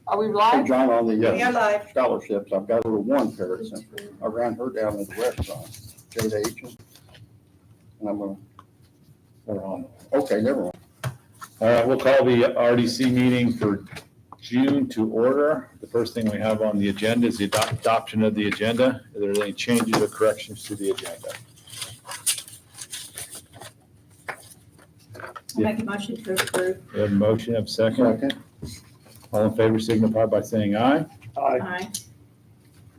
Are we Hey, live? John, on the We are live. scholarships, I've got a little one parrot. I ran her down at the restaurant, Jada H. And I'm gonna, We're on. okay, never mind. All right, we'll call the RDC meeting for June to order. The first thing we have on the agenda is the adoption of the agenda. Are there any changes or corrections to the agenda? I'll make a motion to approve. We have a motion, have a second. Second. All in favor signify by saying aye. Aye.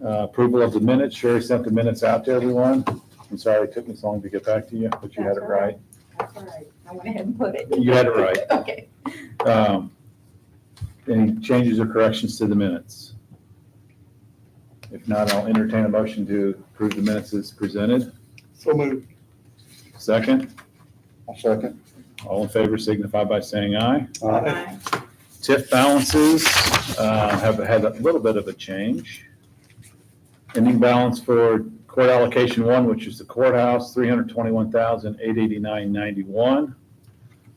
Approval of the minutes. Sherry sent the minutes out to everyone. I'm sorry it took me so long to get back to you, but you had it right. That's all right. I went ahead and put it. You had it right. Okay. Any changes or corrections to the minutes? If not, I'll entertain a motion to approve the minutes as presented. So moved. Second, I'll second. all in favor signify by saying aye. Aye. TIF balances have had a little bit of a change. Ending balance for court allocation one, which is the courthouse, $321,889.91.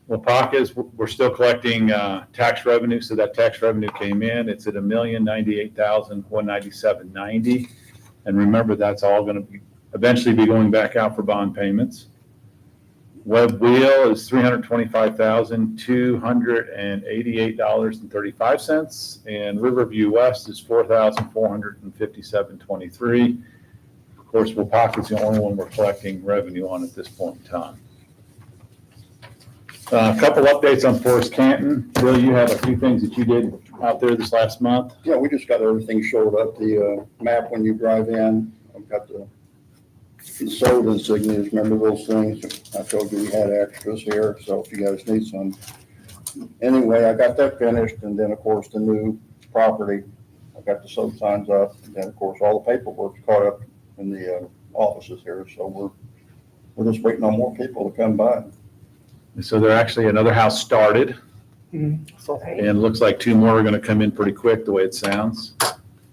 Wapaka's, we're still collecting tax revenue, so that tax revenue came in. It's at $1,098,197.90. And remember, that's all going to eventually be going back out for bond payments. Web Wheel is $325,288.35, and Riverview West is $4,457.23. Of course, Wapaka's the only one we're collecting revenue on at this point in time. A couple updates on Forest Canton. Bill, you have a few things that you did out there this last month. Yeah, we just got everything showed up, the map when you drive in. I've got the sold insignias, remember those things? I told you we had extras here, so if you guys need some. Anyway, I got that finished, and then, of course, the new property, I got the sold signs up, and then, of course, all the paperwork's caught up in the offices here, so we're just waiting on more people to come by. So there actually another house started, Great. and it looks like two more are going to come in pretty quick, the way it sounds.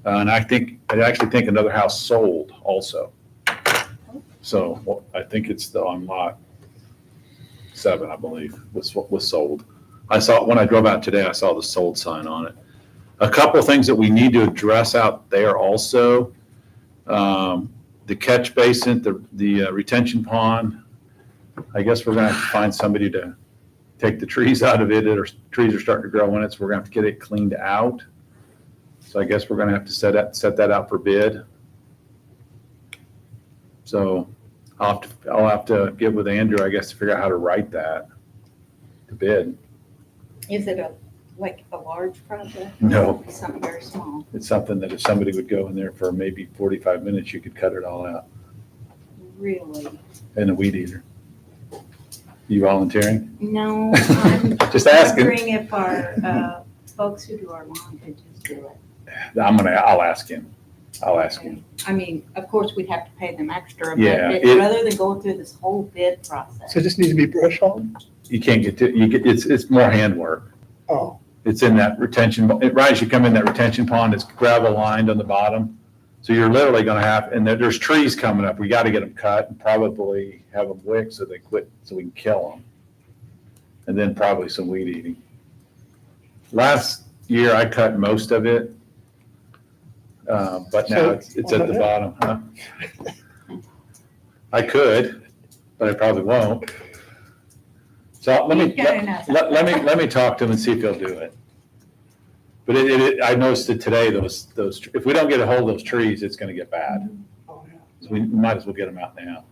And I actually think another house sold also. So well, I think it's on lot 7, I believe, was sold. I saw, when I drove out today, I saw the sold sign on it. A couple of things that we need to address out there also. The catch basin, the retention pond. I guess we're gonna have to find somebody to take the trees out of it, or trees are starting to grow in it, so we're gonna have to get it cleaned out. So I guess we're gonna have to set that out for bid. So I'll have to get with Andrew, I guess, to figure out how to write that to bid. Is it like a large project? No. Something very small. It's something that if somebody would go in there for maybe 45 minutes, you could cut it all out. Really? And a weed eater. You volunteering? No, I'm Just asking. wondering if our folks who do our lawn could just do it. I'll ask him. I mean, of course, we'd have to pay them extra, Yeah, but rather than going through this whole bid process. So it just needs to be brush hog? You can't it's more handwork. Oh, It's in that retention, right as you come in that retention pond, it's gravel lined on the bottom. So you're literally gonna have, and there's trees coming up. We gotta get them cut and probably have them wicked so they quit, so we can kill them. And then probably some weed eating. Last year I cut most of it. But now it's at the bottom, huh? I could, but I probably won't. So let You've got enough. me talk to him and see if he'll do it. But I noticed that today, those, if we don't get a hold of those trees, it's gonna get bad. oh, yeah. So we might as well get them out now.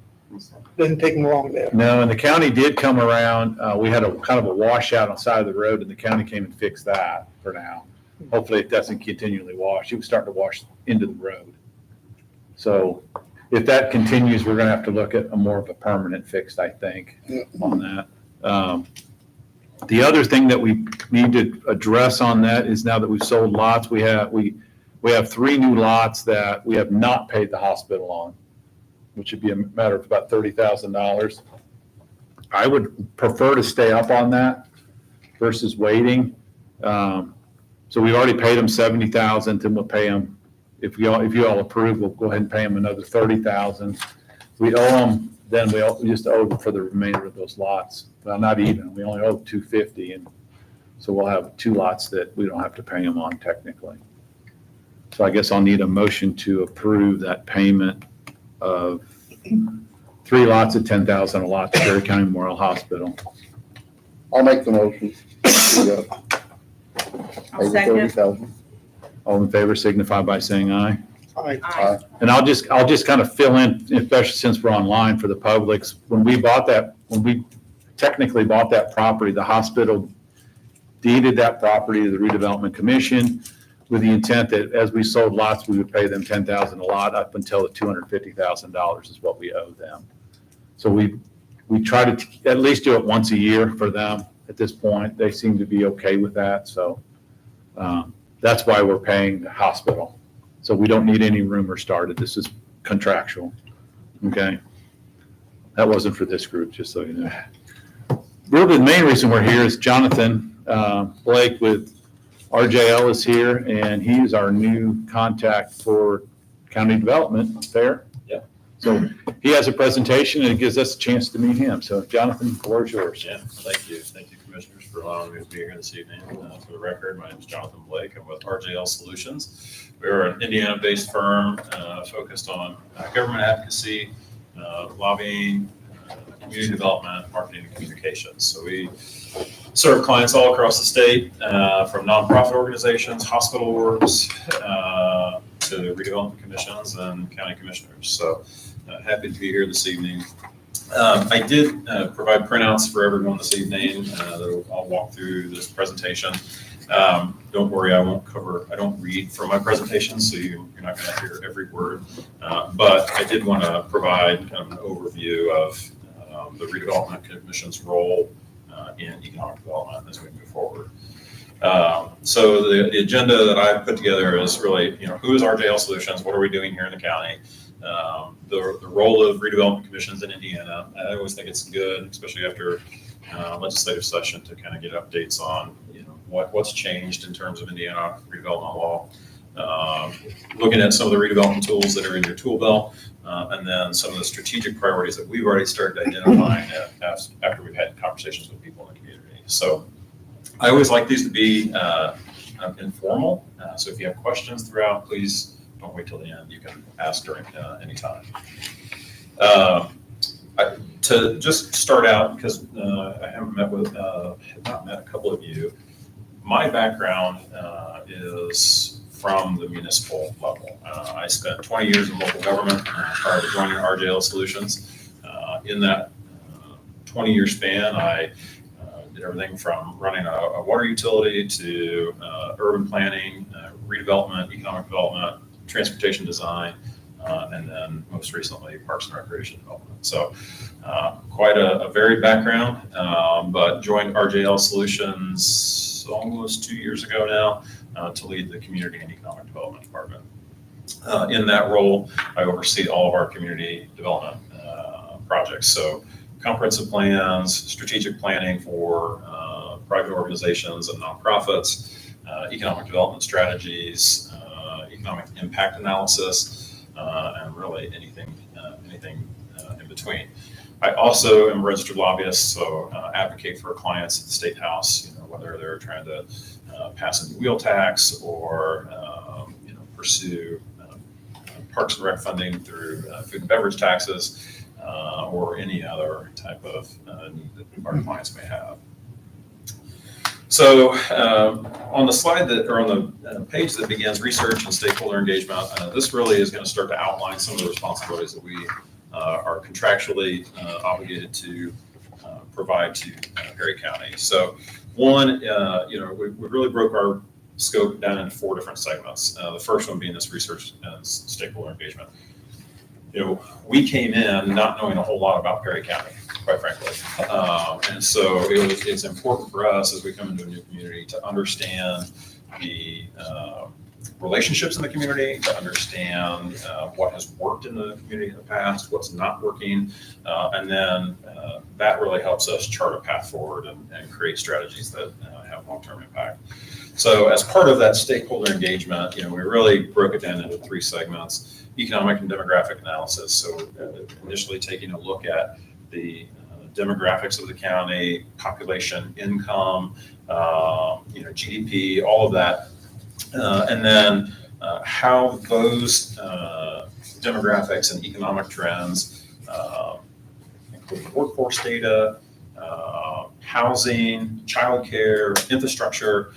Doesn't take them long there. No, and the county did come around. We had a kind of a washout on the side of the road, and the county came and fixed that for now. Hopefully it doesn't continually wash. It was starting to wash into the road. So if that continues, we're gonna have to look at a more of a permanent fix, I think, on that. The other thing that we need to address on that is now that we've sold lots, we have 3 new lots that we have not paid the hospital on, which would be a matter of about $30,000. I would prefer to stay up on that versus waiting. So we've already paid them $70,000, and we'll pay them, if you all approve, we'll go ahead and pay them another $30,000. We owe them, then we just owe them for the remainder of those lots. Well, not even, we only owe $250, and So we'll have 2 lots that we don't have to pay them on technically. So I guess I'll need a motion to approve that payment of 3 lots at $10,000 a lot to Perry County Memorial Hospital. I'll make the motion. I'll second. 30,000. All in favor signify by saying aye. Aye. Aye. And I'll just kind of fill in, especially since we're online for the publics. When we technically bought that property, the hospital deeded that property to the Redevelopment Commission with the intent that as we sold lots, we would pay them $10,000 a lot up until the $250,000 is what we owe them. So we try to at least do it once a year for them at this point. They seem to be okay with that. So that's why we're paying the hospital. So we don't need any rumor started. This is contractual. Okay. That wasn't for this group, just so you know. Really, the main reason we're here is Jonathan Blake with RJL is here, and he is our new contact for county development. Fair? Yeah. So he has a presentation, and it gives us a chance to meet him. So Jonathan, the floor is yours. Yeah, thank you. Thank you, commissioners, for allowing me to be here this evening. For the record, my name is Jonathan Blake. I'm with RJL Solutions. We're an Indiana-based firm focused on government advocacy, lobbying, community development, marketing, and communications. So we serve clients all across the state, from nonprofit organizations, hospital boards, to redevelopment commissions and county commissioners. So happy to be here this evening. I did provide printouts for everyone this evening. I'll walk through this presentation. Don't worry, I don't read from my presentation, so you're not going to hear every word. But I did want to provide kind of an overview of the Redevelopment Commission's role in economic development as we move forward. So the agenda that I've put together is really, who is RJL Solutions? What are we doing here in the county? The role of redevelopment commissions in Indiana. I always think it's good, especially after legislative session, to kind of get updates on what's changed in terms of Indiana redevelopment law. Looking at some of the redevelopment tools that are in your tool belt, and then some of the strategic priorities that we've already started identifying after we've had conversations with people in the community. So I always like these to be informal. So if you have questions throughout, please don't wait till the end. You can ask during any time. To just start out, because I haven't not met a couple of you. My background is from the municipal level. I spent 20 years in local government prior to joining RJL Solutions. In that 20-year span, I did everything from running a water utility to urban planning, redevelopment, economic development, transportation design, and then most recently parks and recreation development. So quite a varied background, but joined RJL Solutions almost 2 years ago now to lead the community and economic development department. In that role, I oversee all of our community development projects. So comprehensive plans, strategic planning for private organizations and nonprofits, economic development strategies, economic impact analysis, and really anything in between. I also am a registered lobbyist, so advocate for clients at the State House, whether they're trying to pass a new wheel tax or pursue parks and rec funding through food and beverage taxes, or any other type of need that our clients may have. So on the slide or on the page that begins research and stakeholder engagement, this really is going to start to outline some of the responsibilities that we are contractually obligated to provide to Perry County. So one, we really broke our scope down into 4 different segments. The first one being this research and stakeholder engagement. We came in not knowing a whole lot about Perry County, quite frankly. And so it's important for us as we come into a new community to understand the relationships in the community, to understand what has worked in the community in the past, what's not working, and then that really helps us chart a path forward and create strategies that have long-term impact. So as part of that stakeholder engagement, we really broke it down into 3 segments: economic and demographic analysis. So initially taking a look at the demographics of the county, population, income, GDP, all of that. And then how those demographics and economic trends, including workforce data, housing, childcare, infrastructure,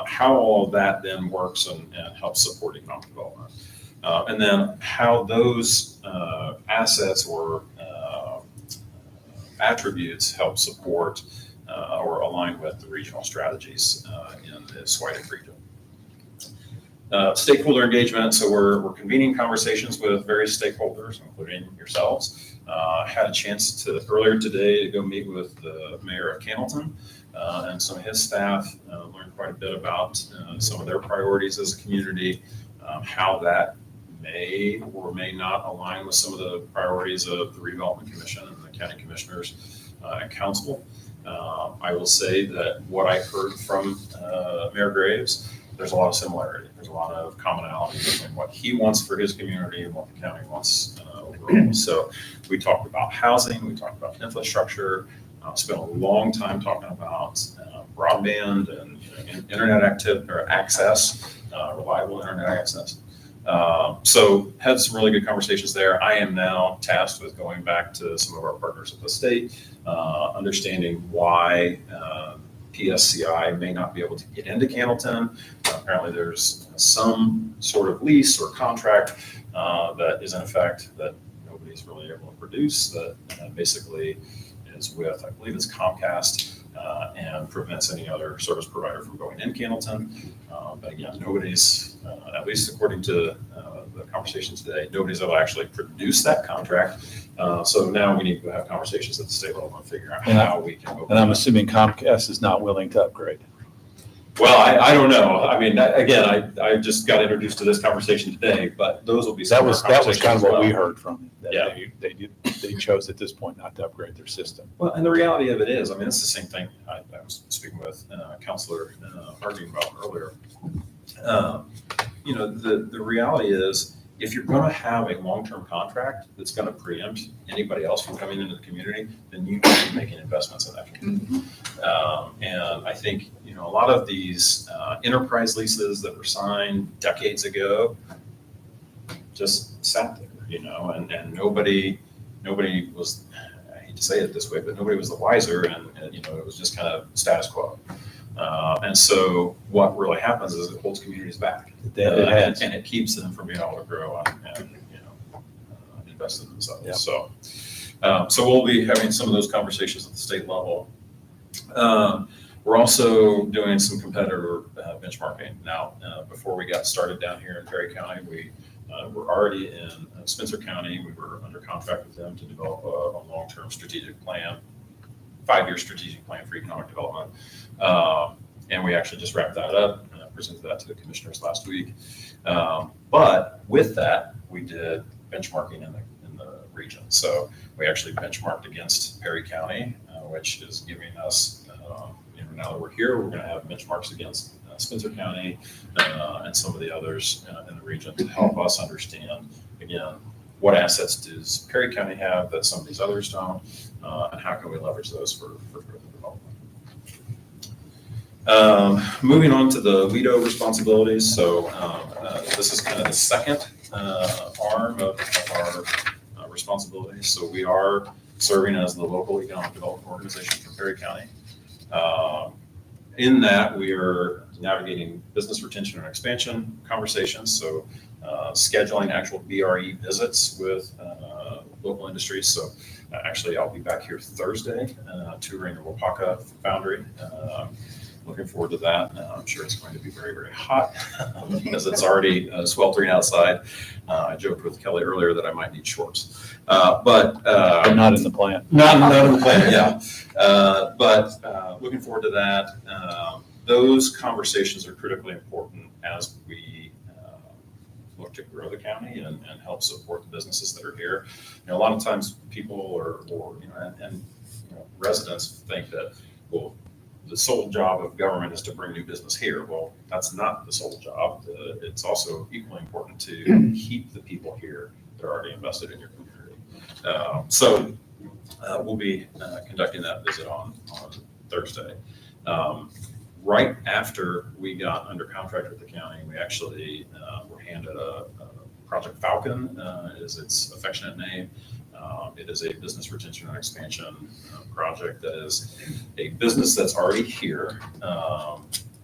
how all of that then works and helps support economic development. And then how those assets or attributes help support or align with the regional strategies in the SWIDIC region. Stakeholder engagement, so we're convening conversations with various stakeholders, including yourselves. Had a chance to earlier today to go meet with the mayor of Cannleton and some of his staff, learned quite a bit about some of their priorities as a community, how that may or may not align with some of the priorities of the Redevelopment Commission and the county commissioners and council. I will say that what I heard from Mayor Graves, there's a lot of similarity. There's a lot of commonality between what he wants for his community and what the county wants overall. So we talked about housing, we talked about infrastructure, spent a long time talking about broadband and internet access, reliable internet access. So had some really good conversations there. I am now tasked with going back to some of our partners at the state, understanding why PSCI may not be able to get into Cannleton. Apparently there's some sort of lease or contract that is in effect that nobody's really able to produce, that basically is with, I believe it's Comcast, and prevents any other service provider from going in Cannleton. But again, nobody's, at least according to the conversation today, nobody's able to actually produce that contract. So now we need to have conversations at the state level and figure out how we can. And I'm assuming Comcast is not willing to upgrade. Well, I don't know. I mean, again, I just got introduced to this conversation today, but those will be some That of was our kind of conversations what as we well. heard from them. That they chose at this point not to upgrade their system. Well, and the reality of it is, I mean, it's the same thing I was speaking with Councilor Harding about earlier. The reality is, if you're going to have a long-term contract that's going to preempt anybody else from coming into the community, then you need to be making investments in that community. And I think, a lot of these enterprise leases that were signed decades ago just sat there, and nobody was, I hate to say it this way, but nobody was the wiser, and it was just kind of status quo. And so what really happens is it holds communities back, and it keeps them from being able to grow and invest in themselves. Yep. So we'll be having some of those conversations at the state level. We're also doing some competitor benchmarking now. Before we got started down here in Perry County, we were already in Spencer County. We were under contract with them to develop a long-term strategic plan, 5-year strategic plan for economic development. And we actually just wrapped that up and presented that to the commissioners last week. But with that, we did benchmarking in the region. So we actually benchmarked against Perry County, which is giving us, now that we're here, we're going to have benchmarks against Spencer County and some of the others in the region to help us understand, again, what assets does Perry County have that some of these others don't, and how can we leverage those for further development. Moving on to the LEDO responsibilities. So this is kind of the second arm of our responsibilities. So we are serving as the local economic development organization for Perry County. In that, we are navigating business retention and expansion conversations. So scheduling actual BRE visits with local industries. So actually, I'll be back here Thursday touring the Wapaka Foundry. Looking forward to that. I'm sure it's going to be very, very hot because it's already sweltering outside. I joked with Kelly earlier that I might need shorts, but not in the plan. Not in the plan, yeah. But looking forward to that. Those conversations are critically important as we look to grow the county and help support the businesses that are here. A lot of times people or residents think that, well, the sole job of government is to bring new business here. Well, that's not the sole job. It's also equally important to keep the people here that are already invested in your community. So we'll be conducting that visit on Thursday. Right after we got under contract with the county, we actually were handed a Project Falcon, is its affectionate name. It is a business retention and expansion project that is a business that's already here.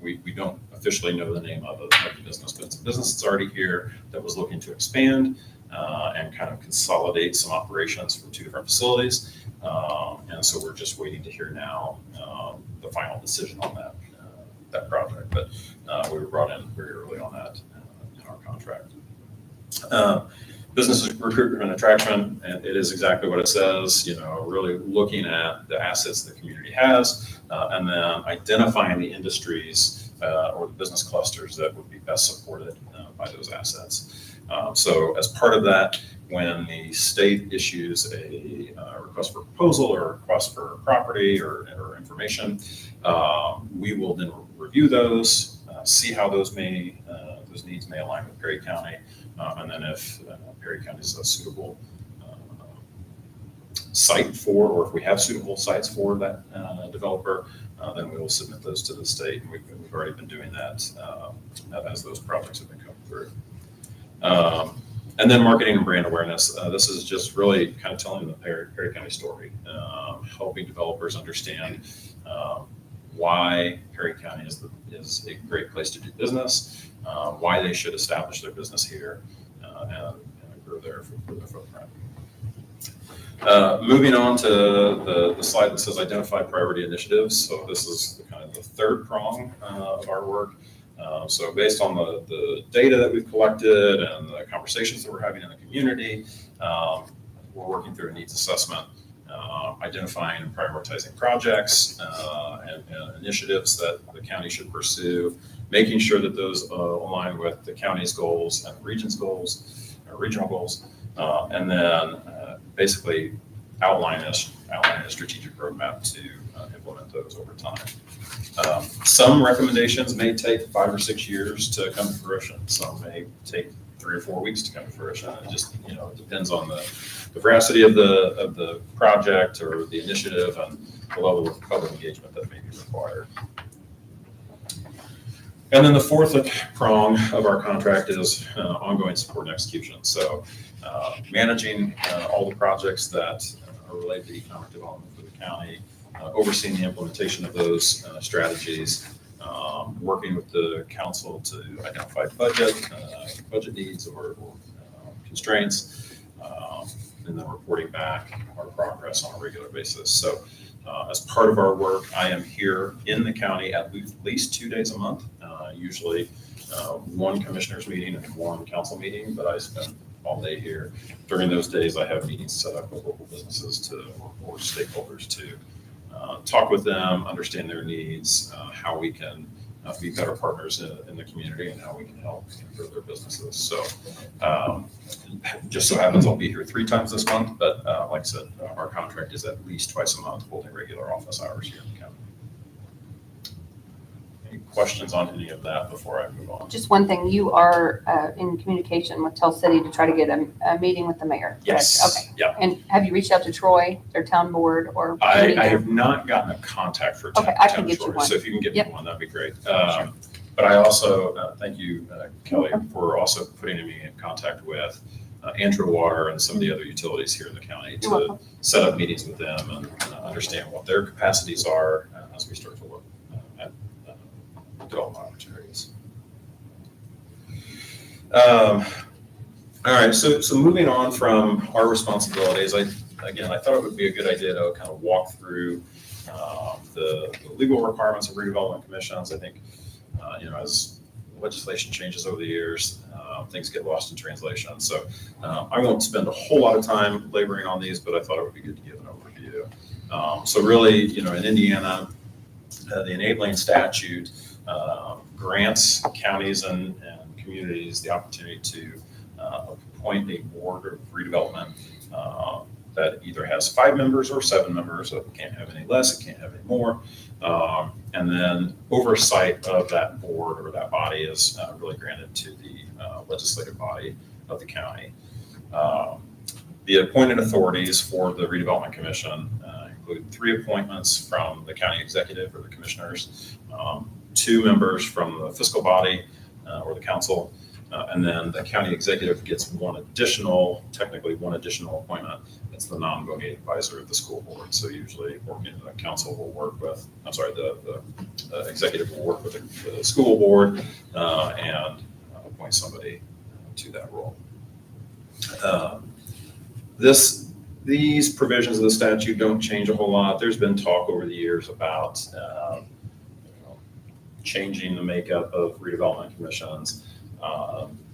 We don't officially know the name of the business, but it's a business that's already here that was looking to expand and kind of consolidate some operations from 2 different facilities. And so we're just waiting to hear now the final decision on that project. But we were brought in very early on that in our contract. Business recruitment and attraction, and it is exactly what it says, really looking at the assets the community has, and then identifying the industries or the business clusters that would be best supported by those assets. So as part of that, when the state issues a request for proposal or a request for property or information, we will then review those, see how those needs may align with Perry County, and then if Perry County is a suitable site for, or if we have suitable sites for that developer, then we will submit those to the state. And we've already been doing that as those projects have been coming through. And then marketing and brand awareness. This is just really kind of telling the Perry County story, helping developers understand why Perry County is a great place to do business, why they should establish their business here, and grow their footprint. Moving on to the slide that says identify priority initiatives. So this is kind of the third prong of our work. So based on the data that we've collected and the conversations that we're having in the community, we're working through a needs assessment, identifying and prioritizing projects and initiatives that the county should pursue, making sure that those align with the county's goals and the region's goals, or regional goals, and then basically outline a strategic roadmap to implement those over time. Some recommendations may take 5 or 6 years to come to fruition. Some may take 3 or 4 weeks to come to fruition. It just, it depends on the veracity of the project or the initiative and the level of public engagement that may be required. And then the fourth prong of our contract is ongoing support and execution. So managing all the projects that are related to economic development for the county, overseeing the implementation of those strategies, working with the council to identify budget needs or constraints, and then reporting back our progress on a regular basis. So as part of our work, I am here in the county at least 2 days a month, usually one commissioners meeting and one council meeting, but I spend all day here. During those days, I have meetings set up with local businesses or stakeholders to talk with them, understand their needs, how we can be better partners in the community, and how we can help improve their businesses. So just so happens I'll be here 3 times this month, but like I said, our contract is at least twice a month, holding regular office hours here in the county. Any questions on any of that before I move on? Just one thing, you are in communication with Tell City to try to get a meeting with the mayor. Yes. Correct? Okay. Yeah. And have you reached out to Troy, their town board, or? I have not gotten a contact for Okay, I can Town get you Troy, one. so if you can get Yep. me one, that'd be great. Sure. But I also thank you, Kelly, for also putting me in contact with Andrew Water and some of the other utilities here in the county You're to welcome. set up meetings with them and understand what their capacities are as we start to look at development opportunities. All right, so moving on from our responsibilities, I thought it would be a good idea to kind of walk through the legal requirements of redevelopment commissions. I think, as legislation changes over the years, things get lost in translation. So I won't spend a whole lot of time laboring on these, but I thought it would be good to give an overview. So really, in Indiana, the enabling statute grants counties and communities the opportunity to appoint a board of redevelopment that either has 5 members or 7 members. So it can't have any less, it can't have any more. And then oversight of that board or that body is really granted to the legislative body of the county. The appointed authorities for the Redevelopment Commission include 3 appointments from the county executive or the commissioners, 2 members from the fiscal body or the council, and then the county executive gets technically one additional appointment. It's the non-voting advisor of the school board. So usually the council will work with, the executive will work with the school board and appoint somebody to that role. These provisions of the statute don't change a whole lot. There's been talk over the years about changing the makeup of redevelopment commissions.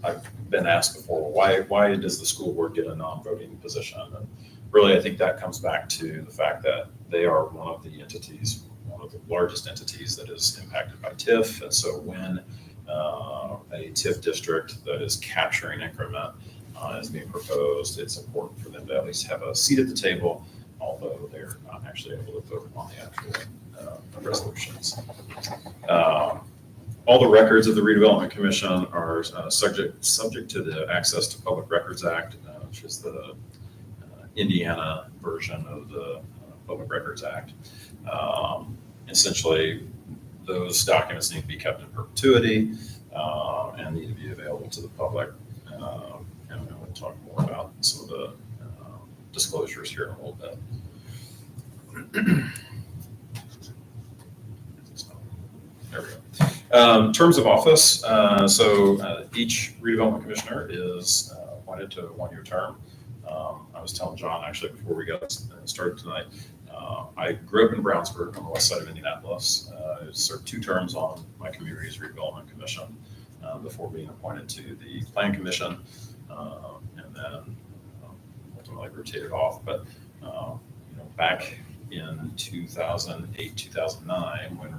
I've been asked before, why does the school board get a non-voting position? And really, I think that comes back to the fact that they are one of the largest entities that is impacted by TIF. And so when a TIF district that is capturing increment is being proposed, it's important for them to at least have a seat at the table, although they're not actually able to vote on the actual resolutions. All the records of the Redevelopment Commission are subject to the Access to Public Records Act, which is the Indiana version of the Public Records Act. Essentially, those documents need to be kept in perpetuity and need to be available to the public. And we'll talk more about some of the disclosures here in a little bit. There we go. Terms of office. So each redevelopment commissioner is appointed to a 1-year term. I was telling John actually before we got started tonight, I grew up in Brownsburg on the west side of Indianapolis. I served 2 terms on my community's redevelopment commission before being appointed to the Plan Commission, and then ultimately rotated off. But back in 2008, 2009, when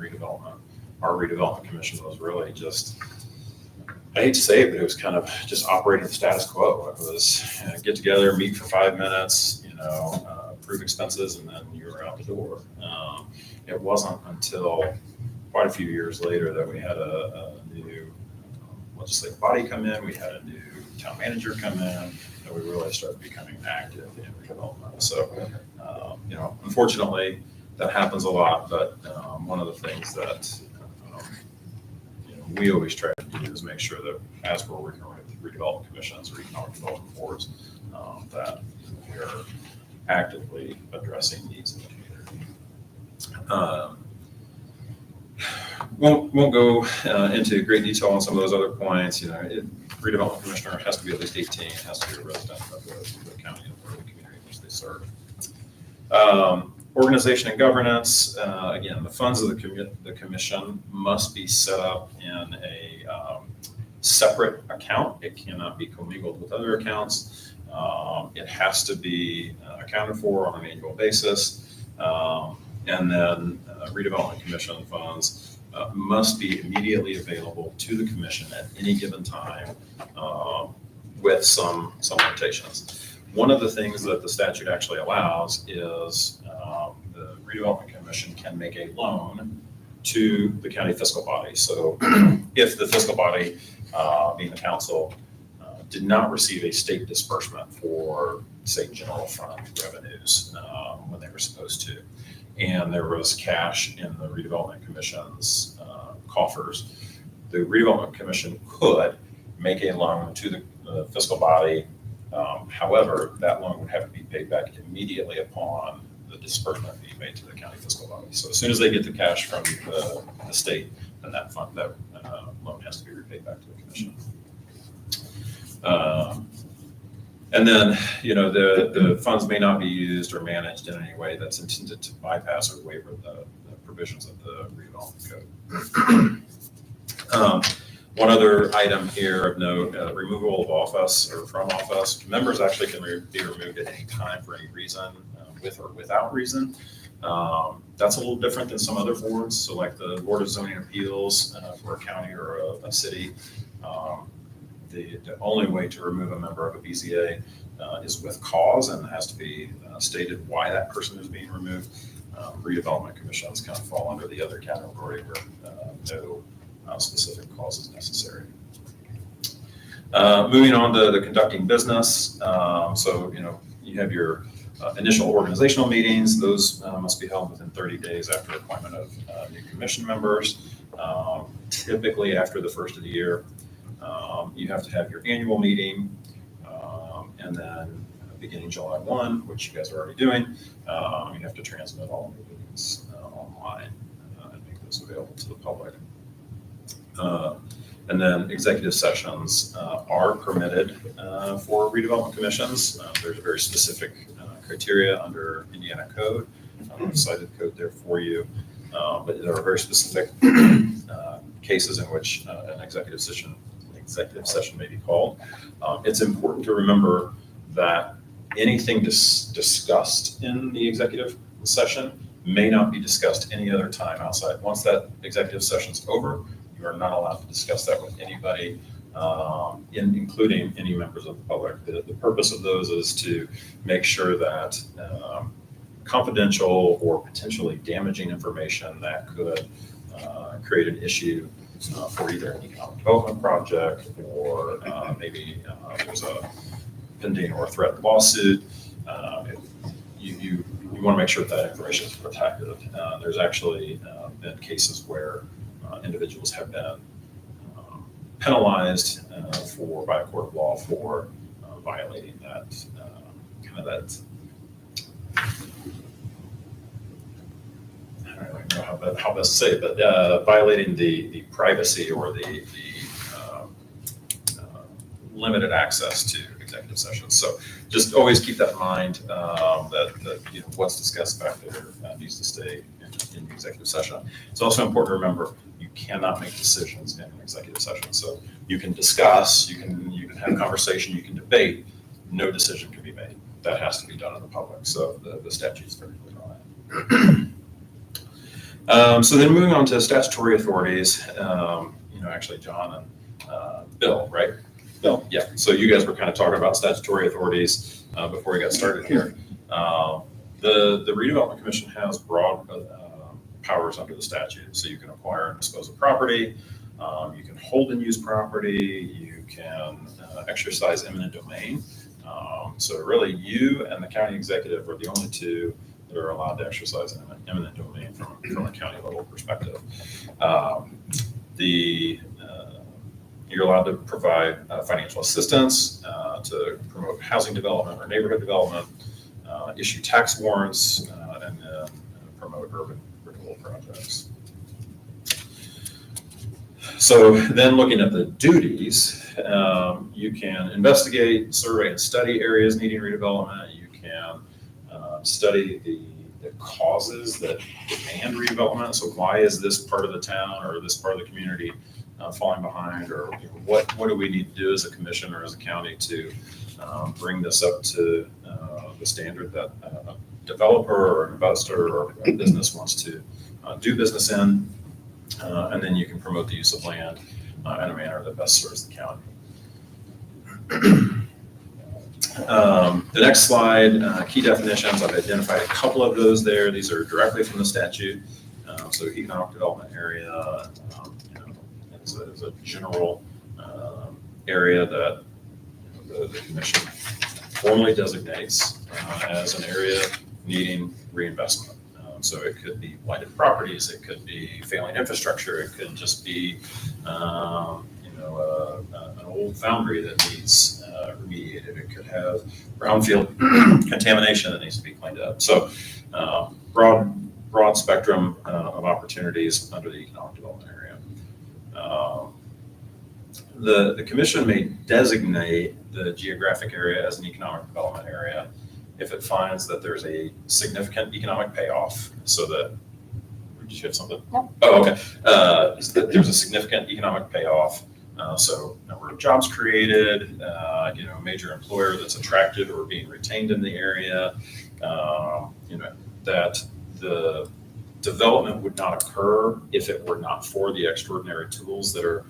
our redevelopment commission was really just, I hate to say it, but it was kind of just operating the status quo. It was get together, meet for 5 minutes, approve expenses, and then you were out the door. It wasn't until quite a few years later that we had a new legislative body come in, we had a new town manager come in, and we really started becoming active in redevelopment. So, unfortunately, that happens a lot, but one of the things that we always try to do is make sure that as we're working with redevelopment commissions or economic development boards, that we're actively addressing needs in the community. Won't go into great detail on some of those other points. Redevelopment commissioner has to be at least 18, has to be a resident of the county or the community in which they serve. Organization and governance. Again, the funds of the commission must be set up in a separate account. It cannot be commingled with other accounts. It has to be accounted for on an annual basis. And then redevelopment commission funds must be immediately available to the commission at any given time with some limitations. One of the things that the statute actually allows is the redevelopment commission can make a loan to the county fiscal body. So if the fiscal body, being the council, did not receive a state disbursement for, say, general fund revenues when they were supposed to, and there was cash in the redevelopment commission's coffers, the redevelopment commission could make a loan to the fiscal body. However, that loan would have to be paid back immediately upon the disbursement being made to the county fiscal body. So as soon as they get the cash from the state, then that loan has to be repaid back to the commission. And then, the funds may not be used or managed in any way that's intended to bypass or waiver the provisions of the redevelopment code. One other item here of note, removal of office or from office. Members actually can be removed at any time for any reason, with or without reason. That's a little different than some other boards. So like the Board of Zoning Appeals for a county or a city, the only way to remove a member of a BZA is with cause, and it has to be stated why that person is being removed. Redevelopment commissions kind of fall under the other category where no specific cause is necessary. Moving on to the conducting business. So, You have your initial organizational meetings. Those must be held within 30 days after appointment of new commission members, typically after the first of the year. You have to have your annual meeting, and then beginning July 1, which you guys are already doing, you have to transmit all the meetings online and make those available to the public. And then executive sessions are permitted for redevelopment commissions. There's a very specific criteria under Indiana code. I've cited code there for you, but there are very specific cases in which an executive session may be called. It's important to remember that anything discussed in the executive session may not be discussed any other time outside. Once that executive session's over, you are not allowed to discuss that with anybody, including any members of the public. The purpose of those is to make sure that confidential or potentially damaging information that could create an issue for either an economic development project or maybe there's a pending or threatened lawsuit. You want to make sure that information is protected. There's actually been cases where individuals have been penalized by a court of law for violating that I don't know how best to say it, but violating the privacy or the limited access to executive sessions. So just always keep that in mind, that what's discussed back there needs to stay in the executive session. It's also important to remember you cannot make decisions in an executive session. So you can discuss, you can have conversation, you can debate, no decision can be made. That has to be done in the public. So the statute's very clear on that. So then moving on to statutory authorities, actually John and Bill, right? Bill, yeah. So you guys were kind of talking about statutory authorities before we got started here. The Redevelopment Commission has broad powers under the statute. So you can acquire and dispose of property, you can hold and use property, you can exercise eminent domain. So really you and the county executive are the only two that are allowed to exercise an eminent domain from a county level perspective. You're allowed to provide financial assistance to promote housing development or neighborhood development, issue tax warrants, and then promote urban renewal projects. So then looking at the duties, you can investigate, survey, and study areas needing redevelopment. You can study the causes that demand redevelopment. So why is this part of the town or this part of the community falling behind, or what do we need to do as a commission or as a county to bring this up to the standard that a developer or an investor or a business wants to do business in, and then you can promote the use of land in a manner that best serves the county. The next slide, key definitions. I've identified a couple of those there. These are directly from the statute. So economic development area is a general area that the commission formally designates as an area needing reinvestment. So it could be blighted properties, it could be failing infrastructure, it could just be an old foundry that needs remediated. It could have brownfield contamination that needs to be cleaned up. So broad spectrum of opportunities under the economic development area. The commission may designate the geographic area as an economic development area if it finds that there's a significant economic payoff. So that, did you have something? No. Oh, okay. That there's a significant economic payoff. So number of jobs created, major employer that's attracted or being retained in the area, that the development would not occur if it were not for the extraordinary tools that are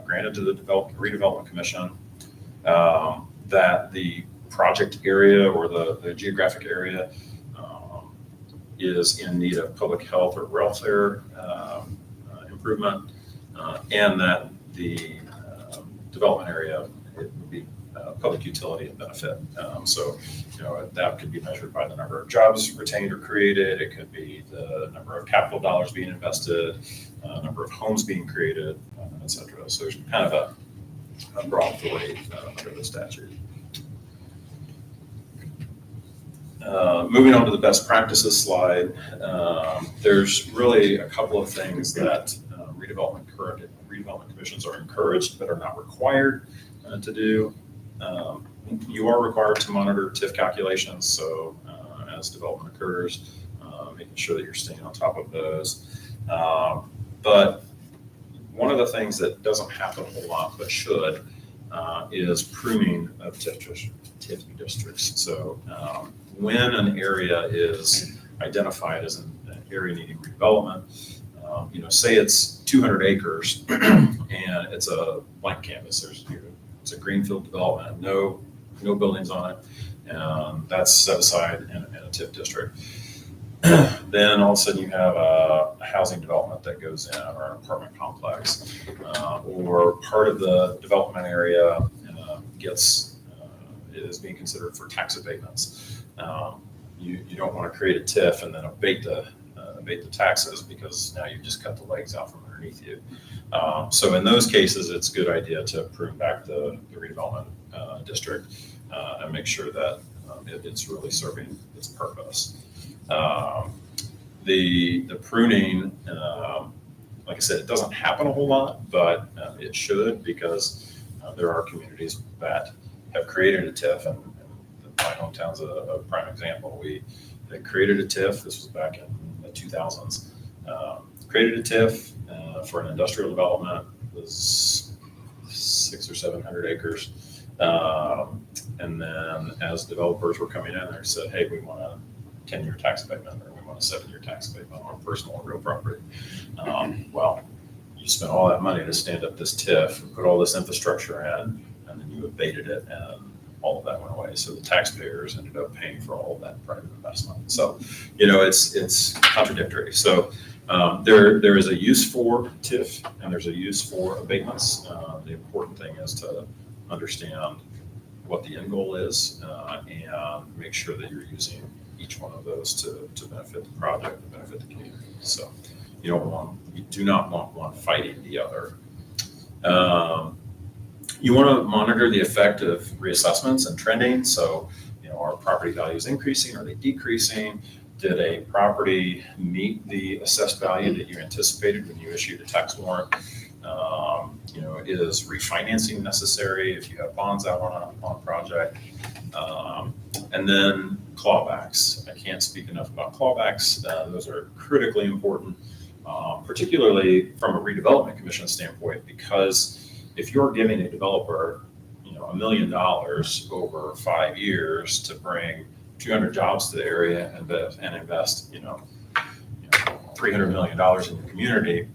granted to the Redevelopment Commission, that the project area or the geographic area is in need of public health or welfare improvement, and that the development area it would be public utility and benefit. So, that could be measured by the number of jobs retained or created. It could be the number of capital dollars being invested, number of homes being created, et cetera. So there's kind of a broad authority under the statute. Moving on to the best practices slide, there's really a couple of things that redevelopment commissions are encouraged but are not required to do. You are required to monitor TIF calculations, so as development occurs, making sure that you're staying on top of those. But one of the things that doesn't happen a whole lot but should is pruning of TIF districts. So when an area is identified as an area needing redevelopment, say it's 200 acres and it's a blank canvas. It's a greenfield development, no buildings on it, and that's set aside in a TIF district. Then all of a sudden you have a housing development that goes in, or an apartment complex, or part of the development area is being considered for tax abatements. You don't want to create a TIF and then abate the taxes, because now you've just cut the legs out from underneath you. So in those cases, it's a good idea to prune back the redevelopment district and make sure that it's really serving its purpose. The pruning, like I said, it doesn't happen a whole lot, but it should, because there are communities that have created a TIF, and my hometown's a prime example. They created a TIF. This was back in the 2000s. Created a TIF for an industrial development. It was 600 or 700 acres. And then as developers were coming in, they said, hey, we want a 10-year tax abatement, or we want a 7-year tax abatement on personal and real property. Well, you spent all that money to stand up this TIF, put all this infrastructure in, and then you abated it, and all of that went away. So the taxpayers ended up paying for all of that private investment. So, it's contradictory. So there is a use for TIF and there's a use for abatements. The important thing is to understand what the end goal is and make sure that you're using each one of those to benefit the project and benefit the community. So you do not want one fighting the other. You want to monitor the effect of reassessments and trending. So, are property values increasing? Are they decreasing? Did a property meet the assessed value that you anticipated when you issued a tax warrant? Is refinancing necessary if you have bonds out on a project? And then clawbacks. I can't speak enough about clawbacks. Those are critically important, particularly from a redevelopment commission standpoint, because if you're giving a developer, $1 million over 5 years to bring 200 jobs to the area and invest, $300 million in the community,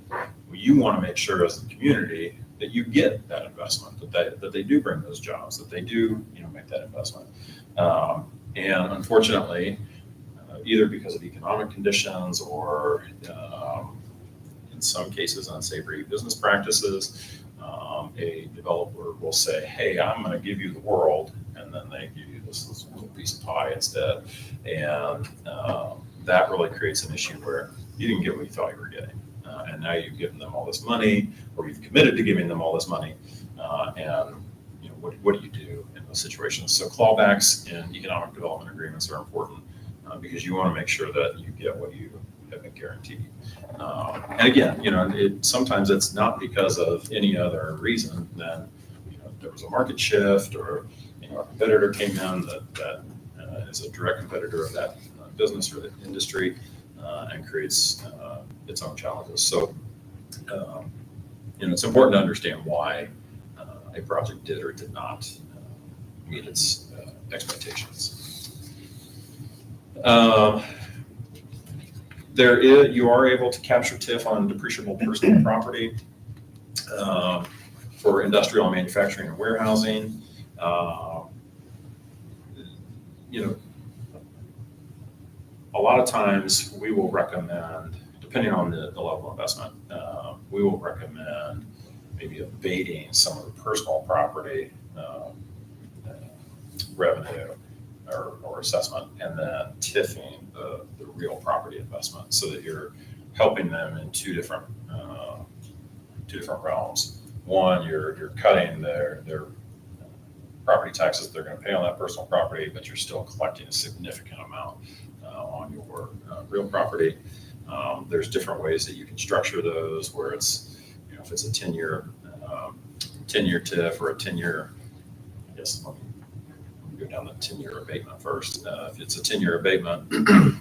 you want to make sure as the community that you get that investment, that they do bring those jobs, that they do, make that investment. And unfortunately, either because of economic conditions or in some cases unsavory business practices, a developer will say, hey, I'm going to give you the world, and then they give you this little piece of pie instead. And that really creates an issue where you didn't get what you thought you were getting. And now you've given them all this money, or you've committed to giving them all this money. And what do you do in those situations? So clawbacks in economic development agreements are important because you want to make sure that you get what you have been guaranteed. And again, sometimes it's not because of any other reason than there was a market shift, or a competitor came in that is a direct competitor of that business or the industry and creates its own challenges. So it's important to understand why a project did or did not meet its expectations. You are able to capture TIF on depreciable personal property for industrial manufacturing and warehousing. A lot of times we will recommend, depending on the level of investment, we will recommend maybe abating some of the personal property revenue or assessment, and then TIFing the real property investment, so that you're helping them in two different realms. One, you're cutting their property taxes they're going to pay on that personal property, but you're still collecting a significant amount on your real property. There's different ways that you can structure those, where it's, if it's a 10-year TIF or a 10-year, I guess, let me go down the 10-year abatement first. If it's a 10-year abatement,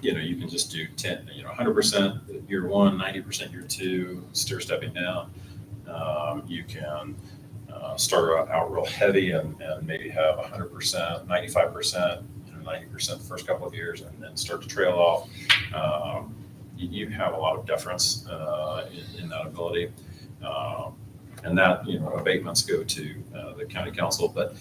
you can just do 100% year one, 90% year two, stepping down. You can start out real heavy and maybe have 100%, 95%, 90% the first couple of years, and then start to trail off. You have a lot of deference in that ability. And that, abatements go to the county council. But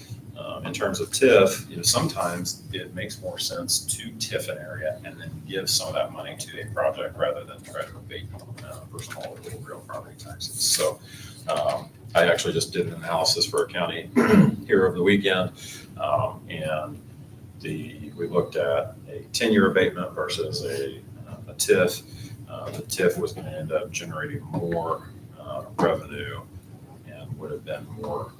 in terms of TIF, sometimes it makes more sense to TIF an area and then give some of that money to a project rather than try to abate personal or real property taxes. So I actually just did an analysis for a county here over the weekend, and we looked at a 10-year abatement versus a TIF. The TIF was going to end up generating more revenue and would have been more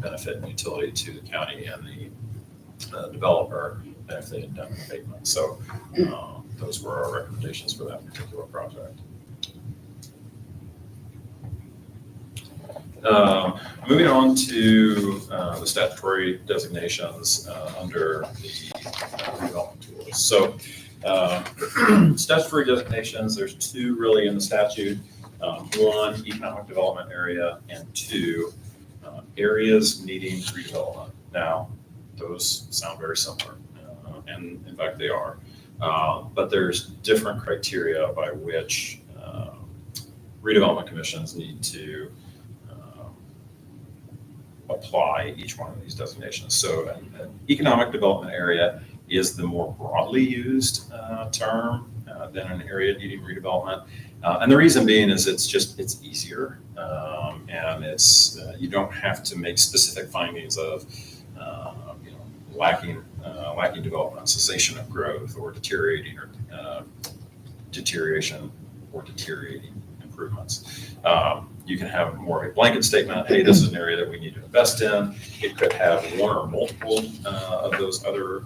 benefit and utility to the county and the developer than if they had done an abatement. So those were our recommendations for that particular project. Moving on to the statutory designations under the redevelopment tools. So statutory designations, there's two really in the statute. One, economic development area, and two, areas needing redevelopment. Now, those sound very similar, and in fact they are. But there's different criteria by which redevelopment commissions need to apply each one of these designations. So an economic development area is the more broadly used term than an area needing redevelopment. And the reason being is it's easier, and it's you don't have to make specific findings of lacking development, cessation of growth, or deterioration or deteriorating improvements. You can have more of a blanket statement. Hey, this is an area that we need to invest in. It could have one or multiple of those other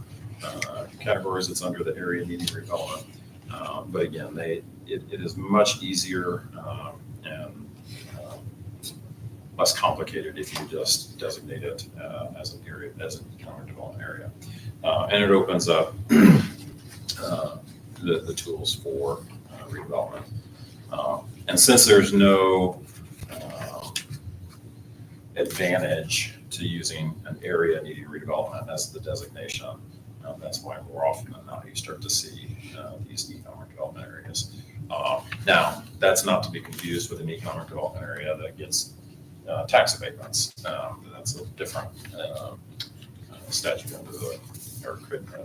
categories that's under the area needing redevelopment. But again, it is much easier and less complicated if you just designate it as an area, as an economic development area. And it opens up the tools for redevelopment. And since there's no advantage to using an area needing redevelopment as the designation, that's why more often than not you start to see these economic development areas. Now, that's not to be confused with an economic development area that gets tax abatements. That's a different statute under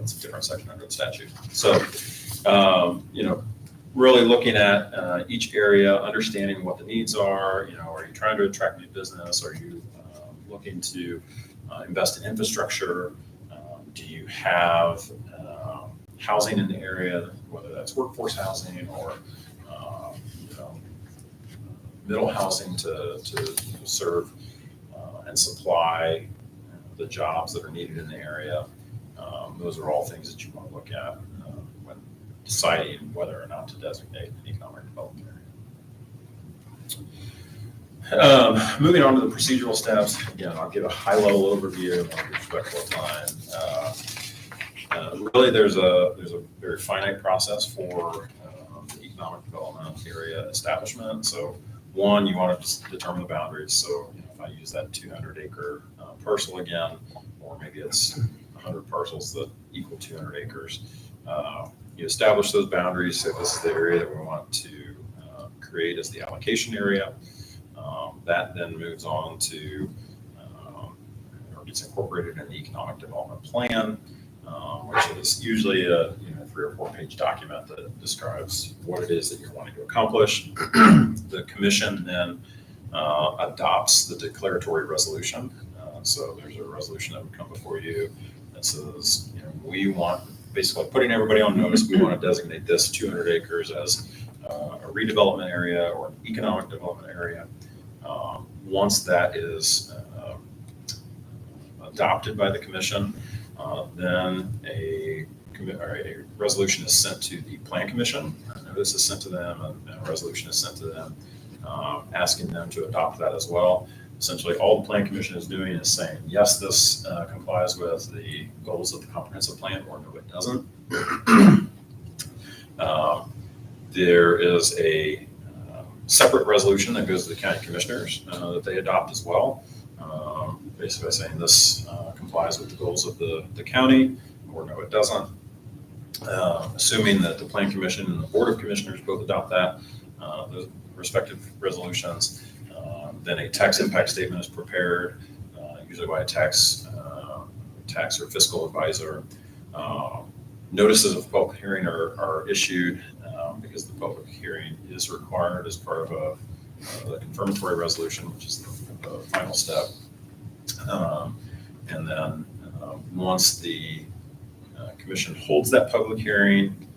it's a different section under the statute. So, really looking at each area, understanding what the needs are. Are you trying to attract new business? Are you looking to invest in infrastructure? Do you have housing in the area, whether that's workforce housing or middle housing to serve and supply the jobs that are needed in the area? Those are all things that you want to look at when deciding whether or not to designate an economic development area. Moving on to the procedural steps. Again, I'll give a high-level overview and I'll be respectful of time. Really, there's a very finite process for the economic development area establishment. So, one, you want to determine the boundaries. So, if I use that 200-acre parcel again, or maybe it's 100 parcels that equal 200 acres, you establish those boundaries. So this is the area that we want to create as the allocation area. That then moves on to, or gets incorporated in the economic development plan, which is usually a 3 or 4 page document that describes what it is that you're wanting to accomplish. The commission then adopts the declaratory resolution So there's a resolution that would come before you that says, we want, basically putting everybody on notice, we want to designate this 200 acres as a redevelopment area or an economic development area. Once that is adopted by the commission, then a resolution is sent to the plan commission. A notice is sent to them, and a resolution is sent to them, asking them to adopt that as well. Essentially, all the plan commission is doing is saying, yes, this complies with the goals of the comprehensive plan, or no, it doesn't. There is a separate resolution that goes to the county commissioners that they adopt as well, basically saying this complies with the goals of the county, or no, it doesn't. Assuming that the plan commission and the board of commissioners both adopt that, those respective resolutions, then a tax impact statement is prepared, usually by a tax or fiscal advisor. Notices of public hearing are issued because the public hearing is required as part of the confirmatory resolution, which is the final step. And then once the commission holds that public hearing,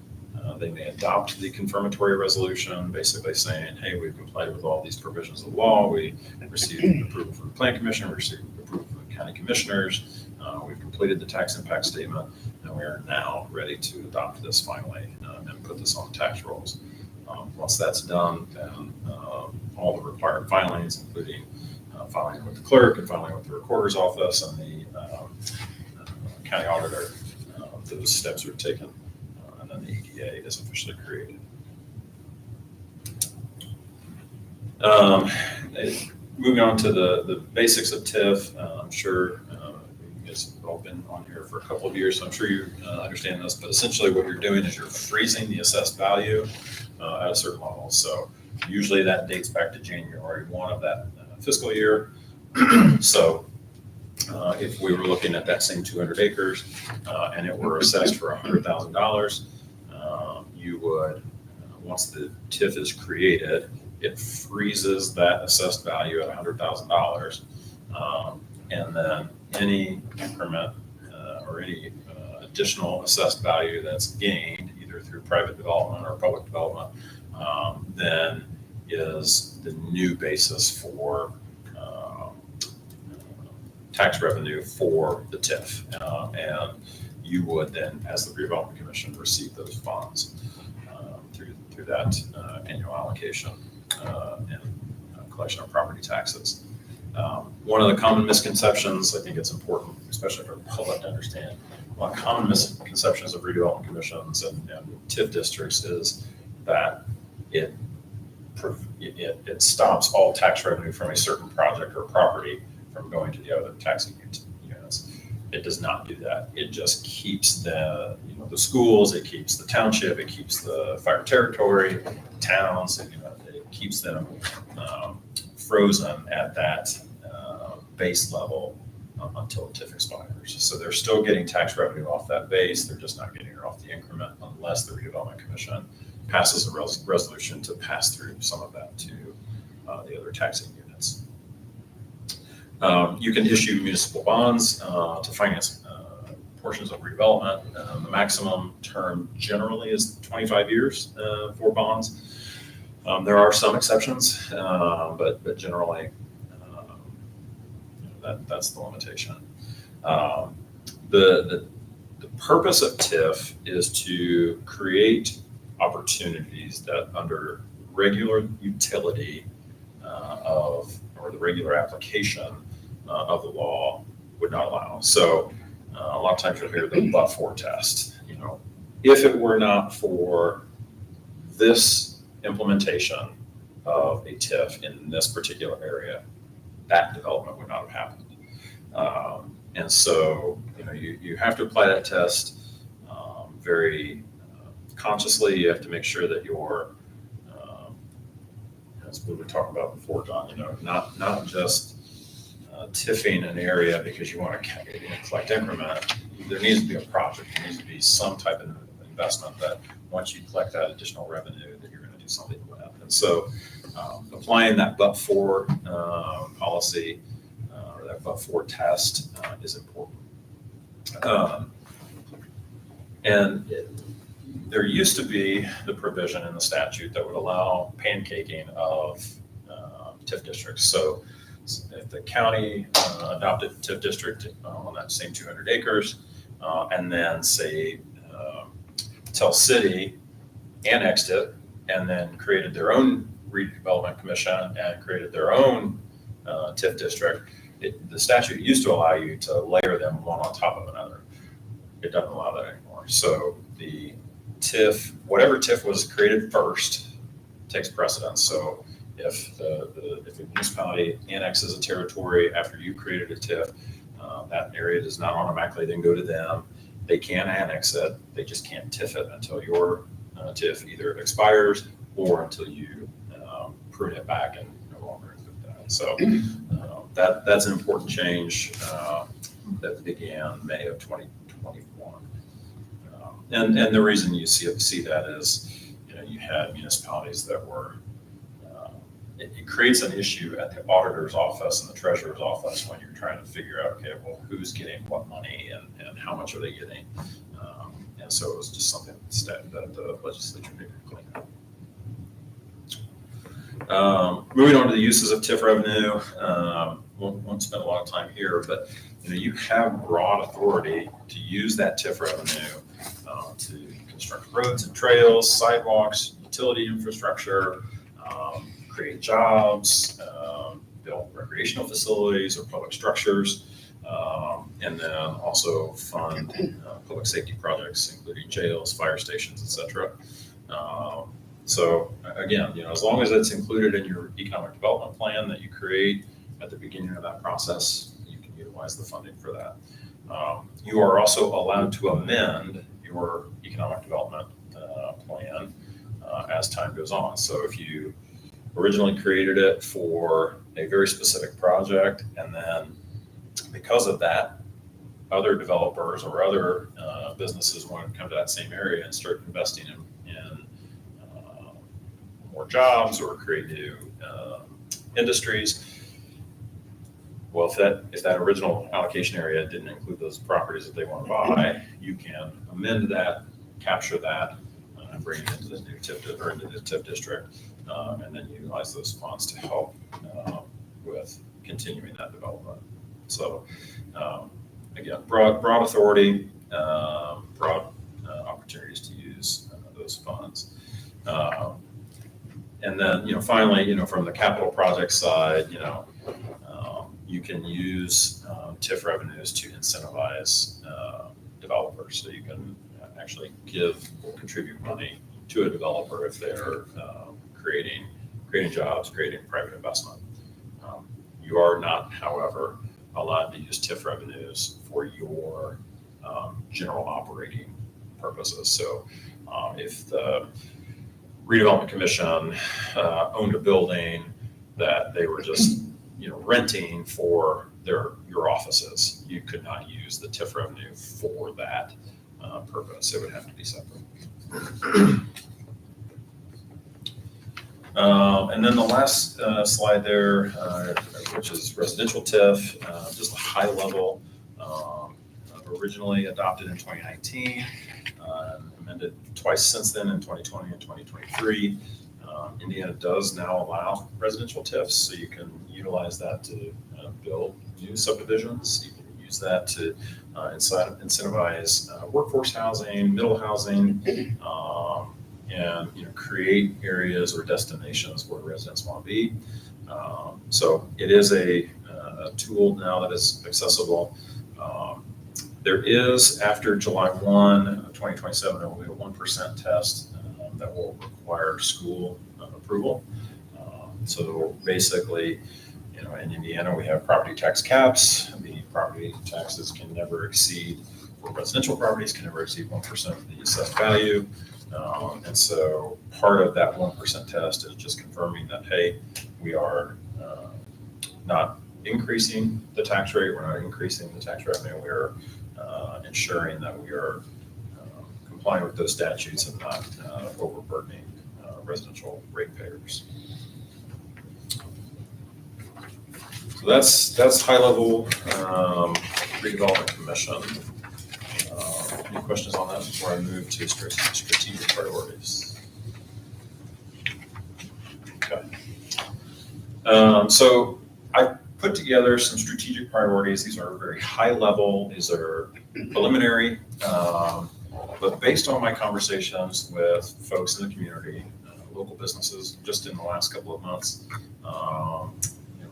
they may adopt the confirmatory resolution, basically saying, hey, we've complied with all these provisions of law. We received approval from the plan commission, we received approval from the county commissioners, we've completed the tax impact statement, and we are now ready to adopt this finally and put this on the tax rolls. Once that's done, then all the required filings, including filing with the clerk and filing with the recorder's office and the county auditor, those steps are taken, and then the EDA is officially created. Moving on to the basics of TIF, I'm sure you guys have all been on here for a couple of years, so I'm sure you understand this, but essentially what you're doing is you're freezing the assessed value at a certain level. So usually that dates back to January 1 of that fiscal year. So if we were looking at that same 200 acres and it were assessed for $100,000, you would, once the TIF is created, it freezes that assessed value at $100,000. And then any increment or any additional assessed value that's gained either through private development or public development, then is the new basis for tax revenue for the TIF. And you would then, as the Redevelopment Commission, receive those funds through that annual allocation and collection of property taxes. One of the common misconceptions, I think it's important, especially for the public to understand, one of the common misconceptions of redevelopment commissions and TIF districts is that it stops all tax revenue from a certain project or property from going to the other taxing units. It does not do that. It just keeps the schools, it keeps the township, it keeps the fire territory, towns, it keeps them frozen at that base level until the TIF expires. So they're still getting tax revenue off that base. They're just not getting it off the increment unless the Redevelopment Commission passes a resolution to pass through some of that to the other taxing units. You can issue municipal bonds to finance portions of redevelopment. The maximum term generally is 25 years for bonds. There are some exceptions, but generally that's the limitation. The purpose of TIF is to create opportunities that under regular utility or the regular application of the law would not allow. So a lot of times you'll hear the but-for test. If it were not for this implementation of a TIF in this particular area, that development would not have happened. And so you have to apply that test very consciously. You have to make sure that you're, as we were talking about before, John, not just TIFing an area because you want to collect increment. There needs to be a project. There needs to be some type of investment that once you collect that additional revenue, that you're going to do something with. And so applying that but-for policy or that but-for test is important. And there used to be the provision in the statute that would allow pancaking of TIF districts. So if the county adopted TIF district on that same 200 acres, and then say Tell City annexed it and then created their own redevelopment commission and created their own TIF district, the statute used to allow you to layer them one on top of another. It doesn't allow that anymore. So the TIF, whatever TIF was created first, takes precedence. So if if a municipality annexes a territory after you created a TIF, that area does not automatically then go to them. They can annex it. They just can't TIF it until your TIF either expires or until you prune it back and no longer include that. So that's an important change that began May of 2021. And the reason you see that is, you had municipalities that were, it creates an issue at the auditor's office and the treasurer's office when you're trying to figure out, okay, well, who's getting what money and how much are they getting? And so it was just something that the legislature needed to clean up. Moving on to the uses of TIF revenue, won't spend a lot of time here, but you have broad authority to use that TIF revenue to construct roads and trails, sidewalks, utility infrastructure, create jobs, build recreational facilities or public structures, and then also fund public safety projects, including jails, fire stations, et cetera. So again, as long as it's included in your economic development plan that you create at the beginning of that process, you can utilize the funding for that. You are also allowed to amend your economic development plan as time goes on. So if you originally created it for a very specific project, and then because of that, other developers or other businesses want to come to that same area and start investing in more jobs or create new industries. Well, if that original allocation area didn't include those properties that they want to buy, you can amend that, capture that, and bring it into the new TIF or into the TIF district, and then utilize those funds to help with continuing that development. So again, broad authority, broad opportunities to use those funds. And then, finally, from the capital project side, you can use TIF revenues to incentivize developers. So you can actually give or contribute money to a developer if they're creating jobs, creating private investment. You are not, however, allowed to use TIF revenues for your general operating purposes. So if the Redevelopment Commission owned a building that they were just renting for your offices, you could not use the TIF revenue for that purpose. It would have to be separate. And then the last slide there, which is residential TIF, just a high level, originally adopted in 2019, amended twice since then in 2020 and 2023. Indiana does now allow residential TIFs, so you can utilize that to build new subdivisions. You can use that to incentivize workforce housing, middle housing, and create areas or destinations where residents want to be. So it is a tool now that is accessible. There is, after July 1, 2027, there will be a 1% test that will require school approval. So basically, in Indiana, we have property tax caps. The property taxes can never exceed, for residential properties, can never exceed 1% of the assessed value. And so part of that 1% test is just confirming that, hey, we are not increasing the tax rate, we're not increasing the tax revenue, we're ensuring that we are complying with those statutes and not overburdening residential ratepayers. So So that's high level redevelopment commission. Any questions on that before I move to strategic priorities? Okay. So I put together some strategic priorities. These are very high level. These are preliminary, but based on my conversations with folks in the community, local businesses, just in the last couple of months,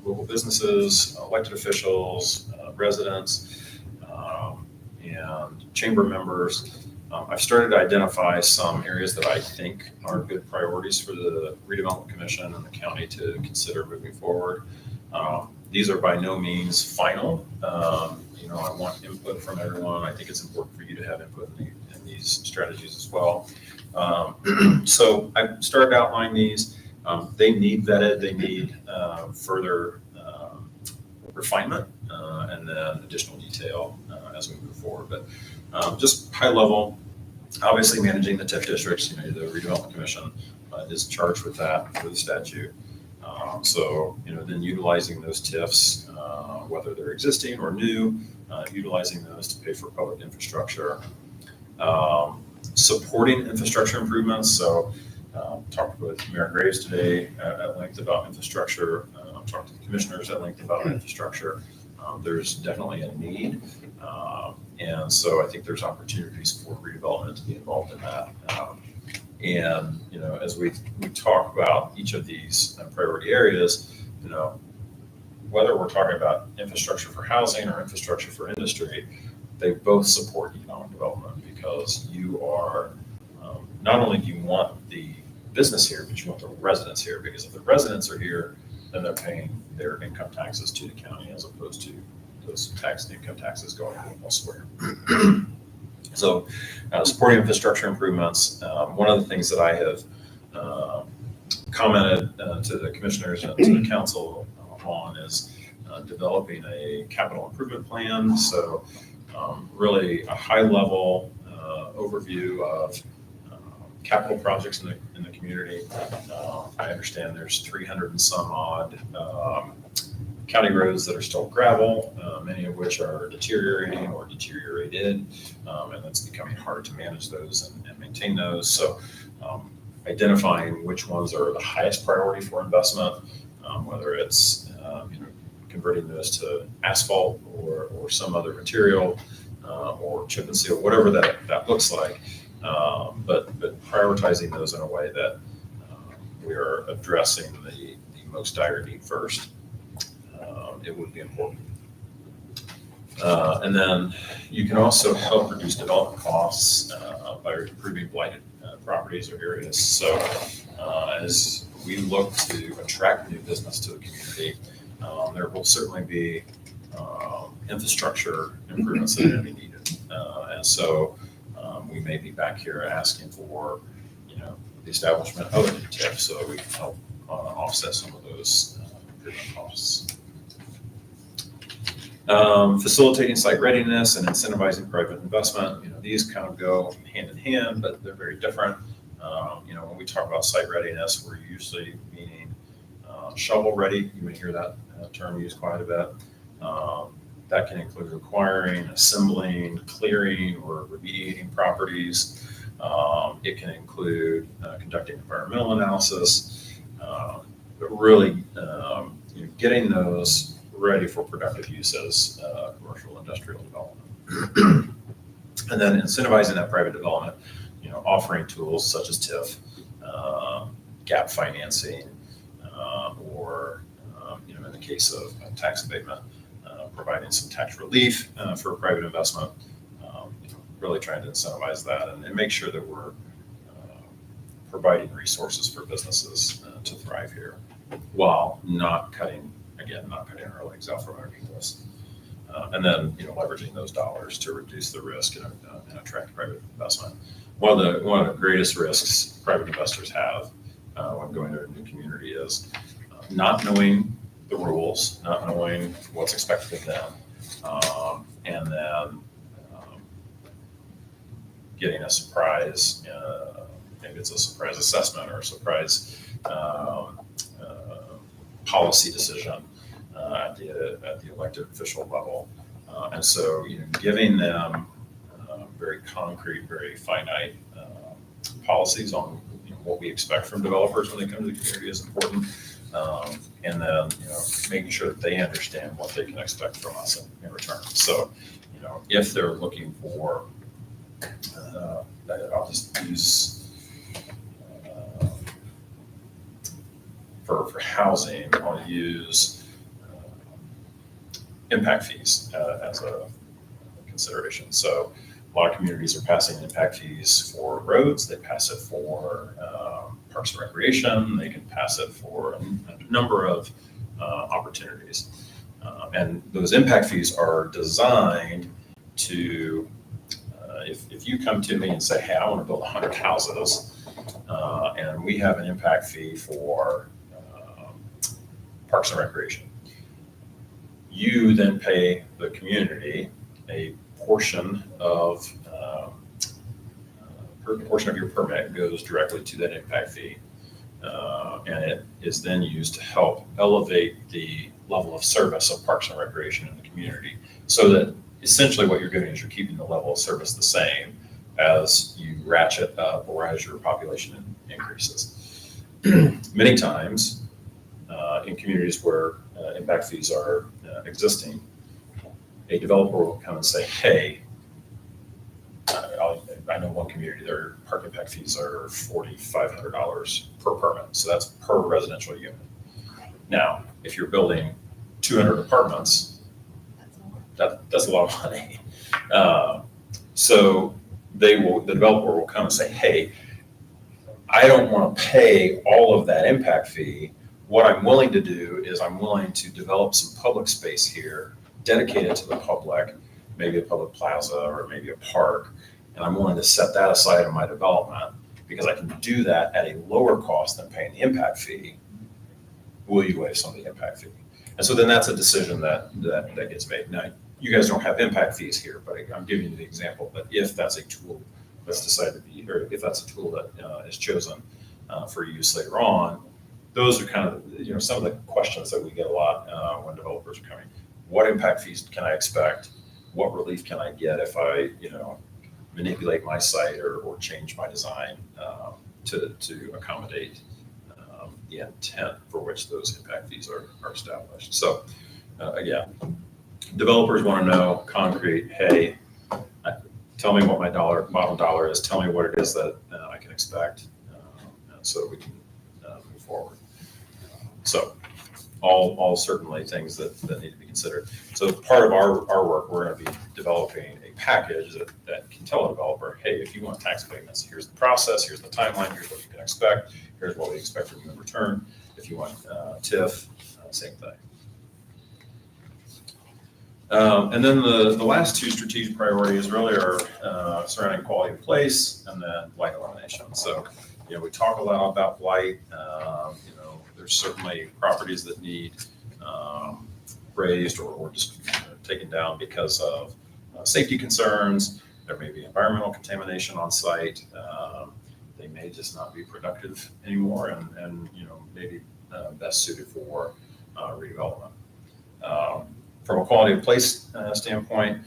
local businesses, elected officials, residents, and chamber members. I've started to identify some areas that I think are good priorities for the Redevelopment Commission and the county to consider moving forward. These are by no means final. I want input from everyone. I think it's important for you to have input in these strategies as well. So I started outlining these. They need vetted. They need further refinement and then additional detail as we move forward. But just high level, obviously managing the TIF districts, the Redevelopment Commission is charged with that for the statute. So then utilizing those TIFs, whether they're existing or new, utilizing those to pay for public infrastructure. Supporting infrastructure improvements. So talked with Mayor Graves today at length about infrastructure. Talked to the commissioners at length about infrastructure. There's definitely a need. And so I think there's opportunities for redevelopment to be involved in that. And, as we talk about each of these priority areas, whether we're talking about infrastructure for housing or infrastructure for industry, they both support economic development because you are, not only do you want the business here, but you want the residents here, because if the residents are here, then they're paying their income taxes to the county as opposed to those income taxes going elsewhere. So supporting infrastructure improvements. One of the things that I have commented to the commissioners and to the council on is developing a capital improvement plan. So really a high level overview of capital projects in the community. I understand there's 300 and some odd county roads that are still gravel, many of which are deteriorating or deteriorated, and it's becoming hard to manage those and maintain those. So identifying which ones are the highest priority for investment, whether it's converting those to asphalt or some other material, or chip and seal, whatever that looks like. But prioritizing those in a way that we are addressing the most dire need first. It would be important. And then you can also help reduce development costs by improving blighted properties or areas. So as we look to attract new business to the community, there will certainly be infrastructure improvements that are going to be needed. And so we may be back here asking for, the establishment of a new TIF so that we can help offset some of those improvement costs. Facilitating site readiness and incentivizing private investment. These kind of go hand in hand, but they're very different. When we talk about site readiness, we're usually meaning shovel ready. You may hear that term used quite a bit. That can include acquiring, assembling, clearing, or remediating properties. It can include conducting environmental analysis, but really getting those ready for productive use as commercial industrial development. And then incentivizing that private development, offering tools such as TIF, gap financing, or in the case of tax abatement, providing some tax relief for private investment, really trying to incentivize that and make sure that we're providing resources for businesses to thrive here while not cutting our legs out from underneath us. And then, leveraging those dollars to reduce the risk and attract private investment. One of the greatest risks private investors have when going to a new community is not knowing the rules, not knowing what's expected of them, and then getting a surprise, maybe it's a surprise assessment or a surprise policy decision at at the elected official level. And so, giving them very concrete, very finite policies on what we expect from developers when they come to the community is important. And then, making sure that they understand what they can expect from us in return. So, if they're looking for, I'll just use for housing, I'll use impact fees as a consideration. So a lot of communities are passing impact fees for roads. They pass it for parks and recreation. They can pass it for a number of opportunities. And those impact fees are designed to, if you come to me and say, hey, I want to build 100 houses, and we have an impact fee for parks and recreation, you then pay the community a portion of your permit goes directly to that impact fee. And it is then used to help elevate the level of service of parks and recreation in the community. So that essentially what you're doing is you're keeping the level of service the same as you ratchet up or as your population increases. Many times in communities where impact fees are existing, a developer will come and say, hey, I know one community, their park impact fees are $4,500 per permit. So that's per residential unit. Now, if you're building 200 apartments, that's a lot of money. So the developer will come and say, hey, I don't want to pay all of that impact fee. What I'm willing to do is I'm willing to develop some public space here, dedicated to the public, maybe a public plaza or maybe a park, and I'm willing to set that aside in my development because I can do that at a lower cost than paying the impact fee. Will you waive some of the impact fee? And so then that's a decision that gets made. Now, you guys don't have impact fees here, but I'm giving you the example that if that's a tool that's decided to be, or if that's a tool that is chosen for use later on, those are kind of, some of the questions that we get a lot when developers are coming. What impact fees can I expect? What relief can I get if I, manipulate my site or change my design to accommodate the intent for which those impact fees are established? So again, developers want to know concrete, hey, tell me what my bottom dollar is, tell me what it is that I can expect, so we can move forward. So all certainly things that need to be considered. So part of our work, we're going to be developing a package that can tell a developer, hey, if you want tax abatements, here's the process, here's the timeline, here's what you can expect, here's what we expect from you in return. If you want TIF, same thing. And then the last two strategic priorities really are surrounding quality of place and then blight elimination. So, we talk a lot about blight. There's certainly properties that need raised or just taken down because of safety concerns. There may be environmental contamination on site. They may just not be productive anymore and maybe best suited for redevelopment. From a quality of place standpoint,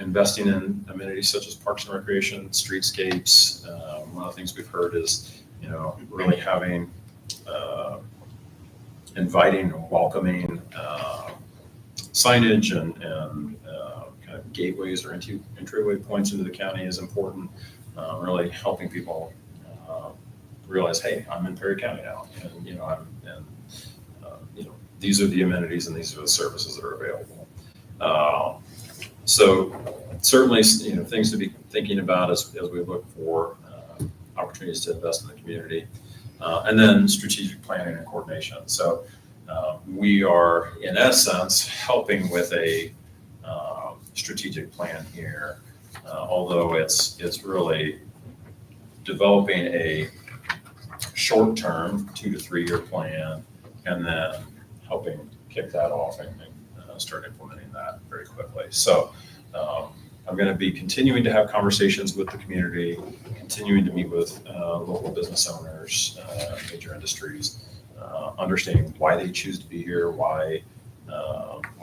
investing in amenities such as parks and recreation, streetscapes. One of the things we've heard is, really having inviting and welcoming signage and kind of gateways or entryway points into the county is important. Really helping people realize, hey, I'm in Perry County now, and these are the amenities and these are the services that are available. So certainly, things to be thinking about as we look for opportunities to invest in the community. And then strategic planning and coordination. So we are, in essence, helping with a strategic plan here, although it's really developing a short-term 2 to 3 year plan and then helping kick that off and start implementing that very quickly. So I'm going to be continuing to have conversations with the community, continuing to meet with local business owners, major industries, understanding why they choose to be here, why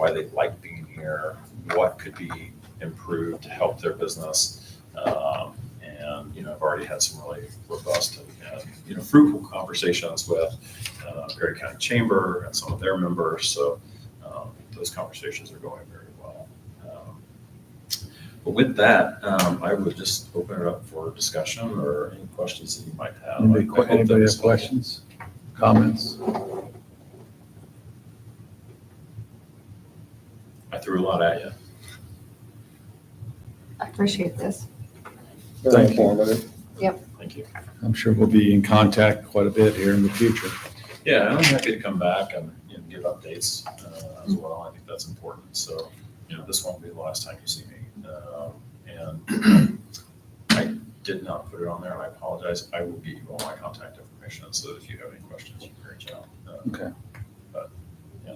why they like being here, what could be improved to help their business. And, I've already had some really robust and, fruitful conversations with Perry County Chamber and some of their members. So those conversations are going very well. But with that, I would just open it up for discussion or any questions that you might have. Anybody have questions, comments? I threw a lot at you. I appreciate this. Very Thank you. informative. Thank you. I'm sure we'll be in contact quite a bit here in the future. Yeah, I'm happy to come back and give updates as well. I think that's important. So, this won't be the last time you see me. And I did not put it on there, and I apologize. I will give you all my contact information so that if you have any questions, you can reach out. Okay. But,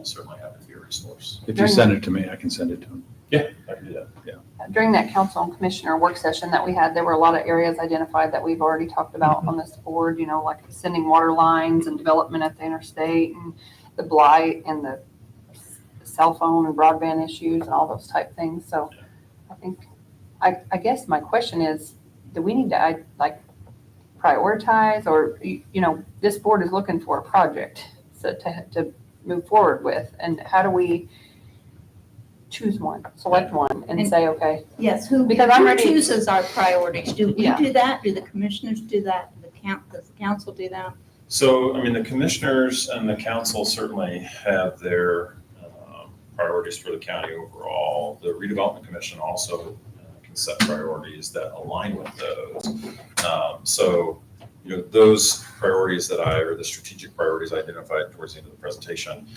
certainly happy to be a resource. If you send it to me, I can send it to him. Yeah, I can do that. During that council and commissioner work session that we had, there were a lot of areas identified that we've already talked about on this board, like extending water lines and development at the interstate and the blight and the cell phone and broadband issues and all those type things. So I think, I guess my question is, do we need to prioritize, or, this board is looking for a project to move forward with, and how do we choose one, select one and say, okay, Yes, who Because I'm ready- chooses our priorities? Do we Yeah. do that? Do the commissioners do that? Does the council do that? So, the commissioners and the council certainly have their priorities for the county overall. The Redevelopment Commission also can set priorities that align with those. So, those priorities or the strategic priorities identified towards the end of the presentation,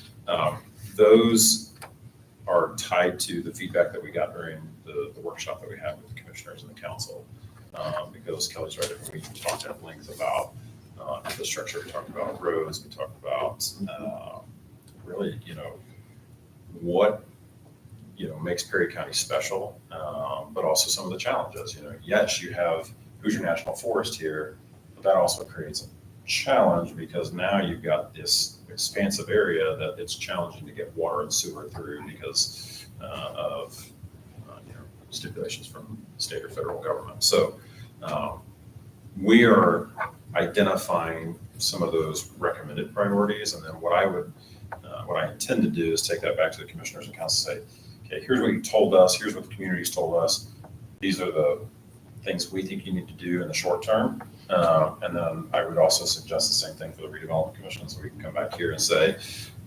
those are tied to the feedback that we got during the workshop that we had with the commissioners and the council. Because Kelly's right, we talked at length about infrastructure, we talked about roads, we talked about really, what, makes Perry County special, but also some of the challenges. Yes, you have Hoosier National Forest here, but that also creates a challenge because now you've got this expansive area that it's challenging to get water and sewer through because of stipulations from state or federal government. So we are identifying some of those recommended priorities, and then what I intend to do is take that back to the commissioners and council and say, okay, here's what you told us, here's what the community's told us, these are the things we think you need to do in the short term. And then I would also suggest the same thing for the Redevelopment Commission, so we can come back here and say,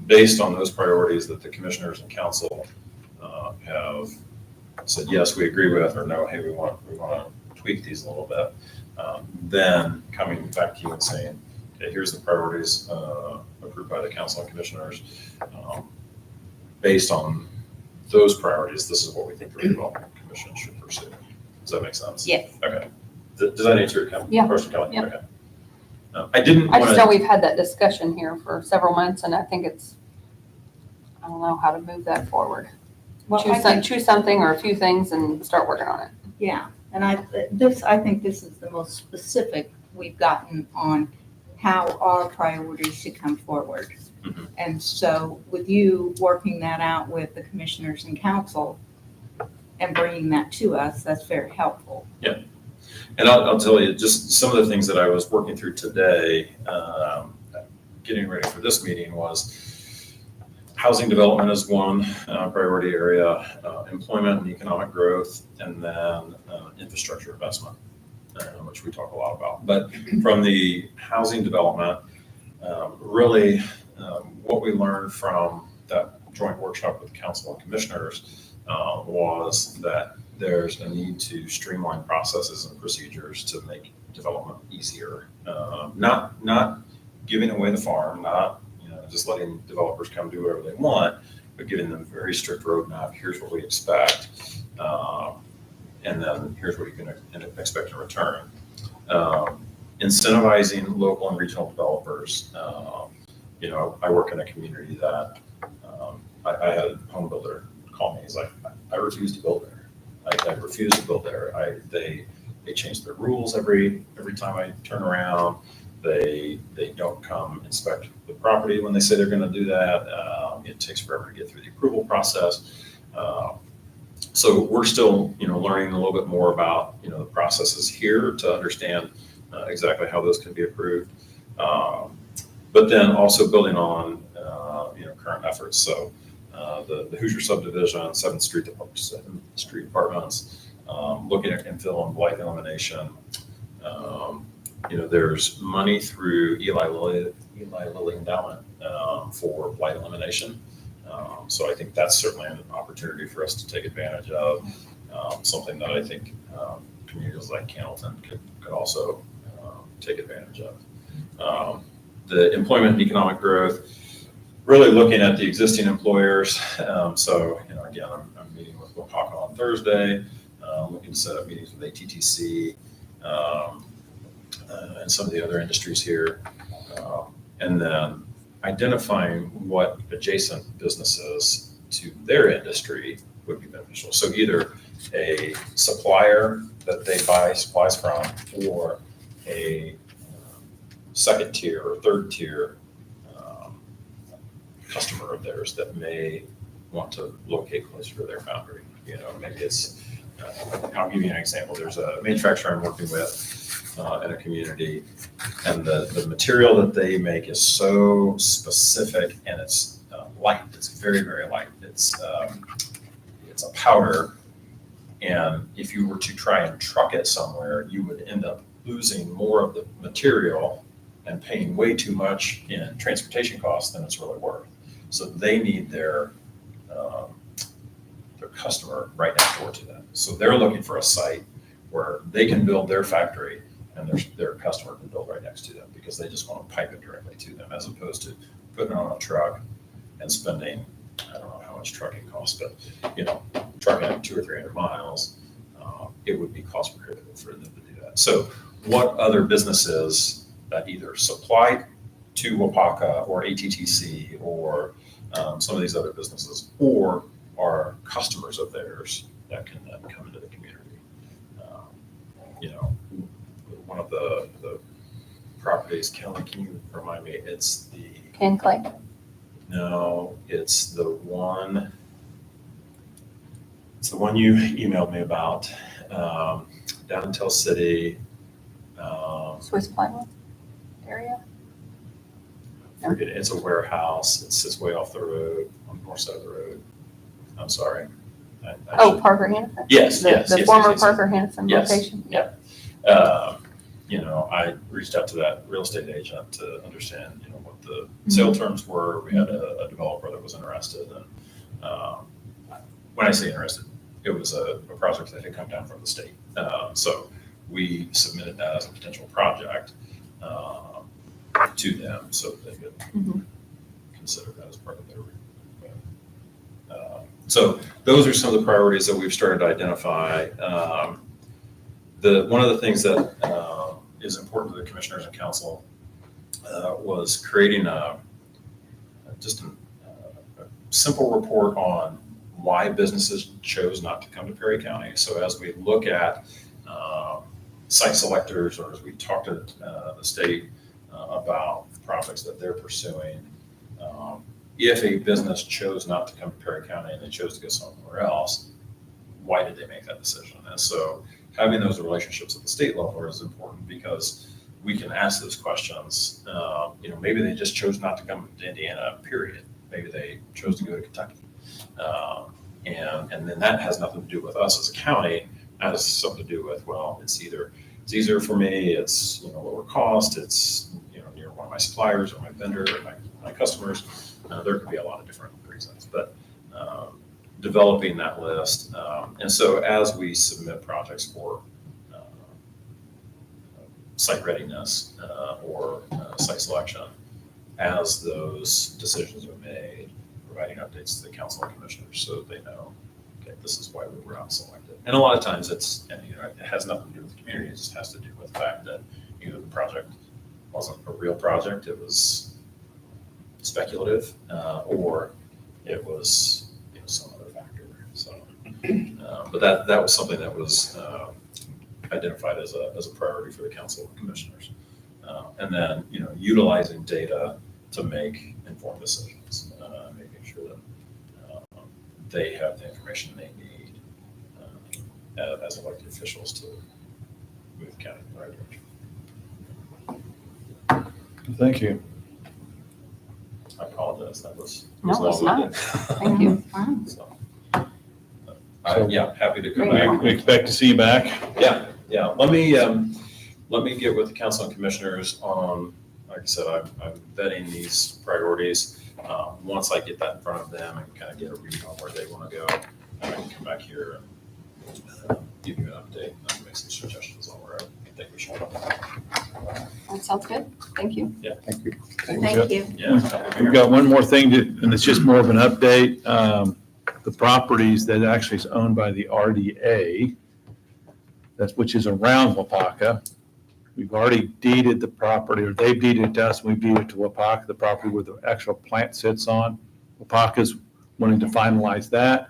based on those priorities that the commissioners and council have said, yes, we agree with, or no, hey, we want to tweak these a little bit. Then coming back to you and saying, okay, here's the priorities approved by the council and commissioners. Based on those priorities, this is what we think the Redevelopment Commission should pursue. Does that make sense? Yes. Okay. Does that answer your question, Kelly? Yeah. Okay. I didn't I just know want we've had that discussion here for several months, and I think I don't know how to move that forward. Well, I Choose something or a few things and start working on it. Yeah, and I think this is the most specific we've gotten on how our priorities should come forward. Mhm. And so with you working that out with the commissioners and council and bringing that to us, that's very helpful. And I'll tell you, just some of the things that I was working through today, getting ready for this meeting, was housing development is one priority area, employment and economic growth, and then infrastructure investment, which we talk a lot about. But from the housing development, really what we learned from that joint workshop with the council and commissioners was that there's a need to streamline processes and procedures to make development easier. Not giving away the farm, not just letting developers come do whatever they want, but giving them a very strict roadmap. Here's what we expect, and then here's what you can expect in return. Incentivizing local and regional developers. I work in a community that I had a home builder call me. He's like, I refuse to build there. I refuse to build there. They change their rules every time I turn around. They don't come inspect the property when they say they're going to do that. It takes forever to get through the approval process. So we're still, learning a little bit more about, the processes here to understand exactly how those can be approved. But then also building on, current efforts. So the Hoosier subdivision, 7th Street apartments, looking at infill and blight elimination. There's money through Eli Lilly Endowment for blight elimination. So I think that's certainly an opportunity for us to take advantage of, something that I think communities like Cannleton could also take advantage of. The employment and economic growth, really looking at the existing employers. So, again, I'm meeting with Wapaka on Thursday, looking to set up meetings with ATTC and some of the other industries here. And then identifying what adjacent businesses to their industry would be beneficial. So either a supplier that they buy supplies from, or a second tier or third tier customer of theirs that may want to locate closer to their foundry. Maybe it's, I'll give you an example. There's a manufacturer I'm working with in a community, and the material that they make is so specific, and it's light. It's very, very light. It's a powder, and if you were to try and truck it somewhere, you would end up losing more of the material and paying way too much in transportation costs than it's really worth. So they need their customer right next door to them. So they're looking for a site where they can build their factory and their customer can build right next to them, because they just want to pipe it directly to them, as opposed to putting it on a truck and spending, I don't know how much trucking costs, but trucking it 200 or 300 miles, it would be cost prohibitive for them to do that. So what other businesses that either supply to Wapaka or ATTC or some of these other businesses, or are customers of theirs that can then come into the community? One of the properties, Kelly, can you remind me? It's the Ken Clay? No, it's the one you emailed me about, down in Tell City. Swiss Plywood area? Forget it. It's a warehouse. It sits way off the road, on the north side of the road. I'm sorry. Oh, Parker Hannafin? Yes, The yes. the yes, former yes, yes. Parker Hannafin Yes, location? yeah. I reached out to that real estate agent to understand, what the sale terms were. We had a developer that was interested, and when I say interested, it was a project that had come down from the state. So we submitted that as a potential project to them, so that they could Mhm. consider that as part of their. So those are some of the priorities that we've started to identify. One of the things that is important to the commissioners and council was creating a simple report on why businesses chose not to come to Perry County. So as we look at site selectors, or as we talk to the state about projects that they're pursuing, if a business chose not to come to Perry County and they chose to go somewhere else, why did they make that decision? And so having those relationships at the state level is important, because we can ask those questions. Maybe they just chose not to come to Indiana, period. Maybe they chose to go to Kentucky. And then that has nothing to do with us as a county. That has something to do with, well, it's easier for me, it's lower cost, it's near one of my suppliers or my vendor or my customers. There could be a lot of different reasons, but developing that list. And so as we submit projects for site readiness or site selection, as those decisions are made, providing updates to the council and commissioners so they know, okay, this is why we were out selected. And a lot of times it has nothing to do with the community. It just has to do with the fact that the project wasn't a real project. It was speculative, or it was some other factor. So, but that was something that was identified as a priority for the council and commissioners. And then utilizing data to make informed decisions, making sure they have the information they need as elected officials to move the county in the right direction. Thank you. I apologize, that was. No, it's long-winded. Thank you. Fine. So, yeah, happy to come Great. back. We expect to see you back. Yeah. Let me get with the council and commissioners on, like I said, I'm vetting these priorities. Once I get that in front of them and kind of get a read on where they want to go, I can come back here and give you an update and make some suggestions on where I think we should go. That sounds good. Thank you. Thank you. Thank you. Yeah. We've got one more thing and it's just more of an update. The properties that actually is owned by the RDA, which is around Wapaka. We've already deeded the property, or they've deeded it to us, we deeded it to Wapaka, the property where the actual plant sits on. Wapaka's wanting to finalize that,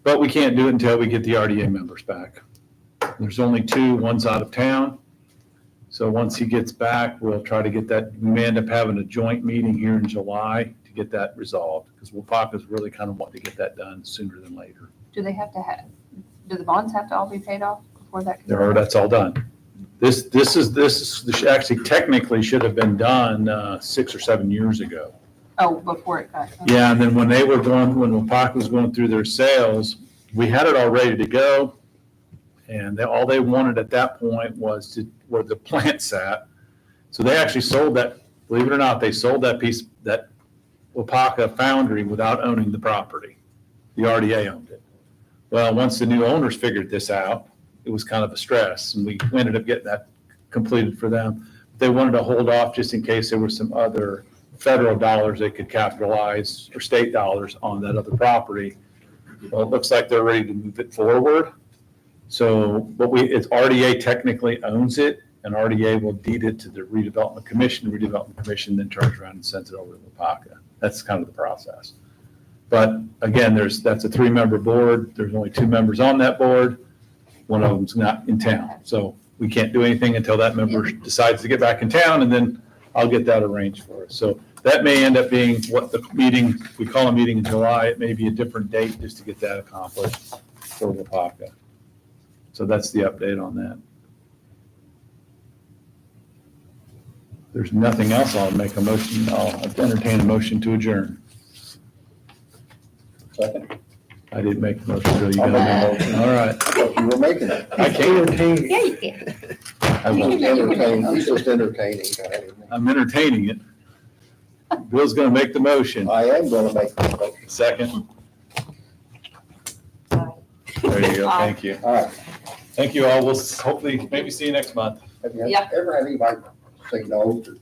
but we can't do it until we get the RDA members back. There's only two, one's out of town. So once he gets back, we'll try to get that, we may end up having a joint meeting here in July to get that resolved, because Wapaka's really kind of wanting to get that done sooner than later. Do they have to do the bonds have to all be paid off before that? can happen? That's all done. This actually technically should have been done 6 or 7 years ago. Oh, before it got. Yeah, and then when Wapaka was going through their sales, we had it all ready to go. And all they wanted at that point was where the plant sat. So they actually sold that, believe it or not, they sold that piece, that Wapaka foundry without owning the property. The RDA owned it. Well, once the new owners figured this out, it was kind of a stress, and we ended up getting that completed for them. They wanted to hold off just in case there were some other federal dollars they could capitalize, or state dollars on that other property. Well, it looks like they're ready to move it forward. So, it's RDA technically owns it, and RDA will deed it to the Redevelopment Commission. The Redevelopment Commission then turns around and sends it over to Wapaka. That's kind of the process. But again, that's a 3-member board. There's only 2 members on that board. One of them's not in town. So we can't do anything until that member decides to get back in town, and then I'll get that arranged for us. So that may end up being what the meeting, if we call a meeting in July, it may be a different date just to get that accomplished for Wapaka. So that's the update on that. If there's nothing else, I'll make a motion. I'll entertain a motion to adjourn. Second. I didn't make the motion, Bill. You I'll got make it. a motion. All right. I thought you were making it. I can't. Yeah, you can. He's just entertaining. I'm entertaining it. Bill's going to make the motion. I am gonna make the motion. Second. There you go. Thank you. All right. Thank you all. We'll hopefully maybe see you next month. Have you Yeah. ever had anybody say no to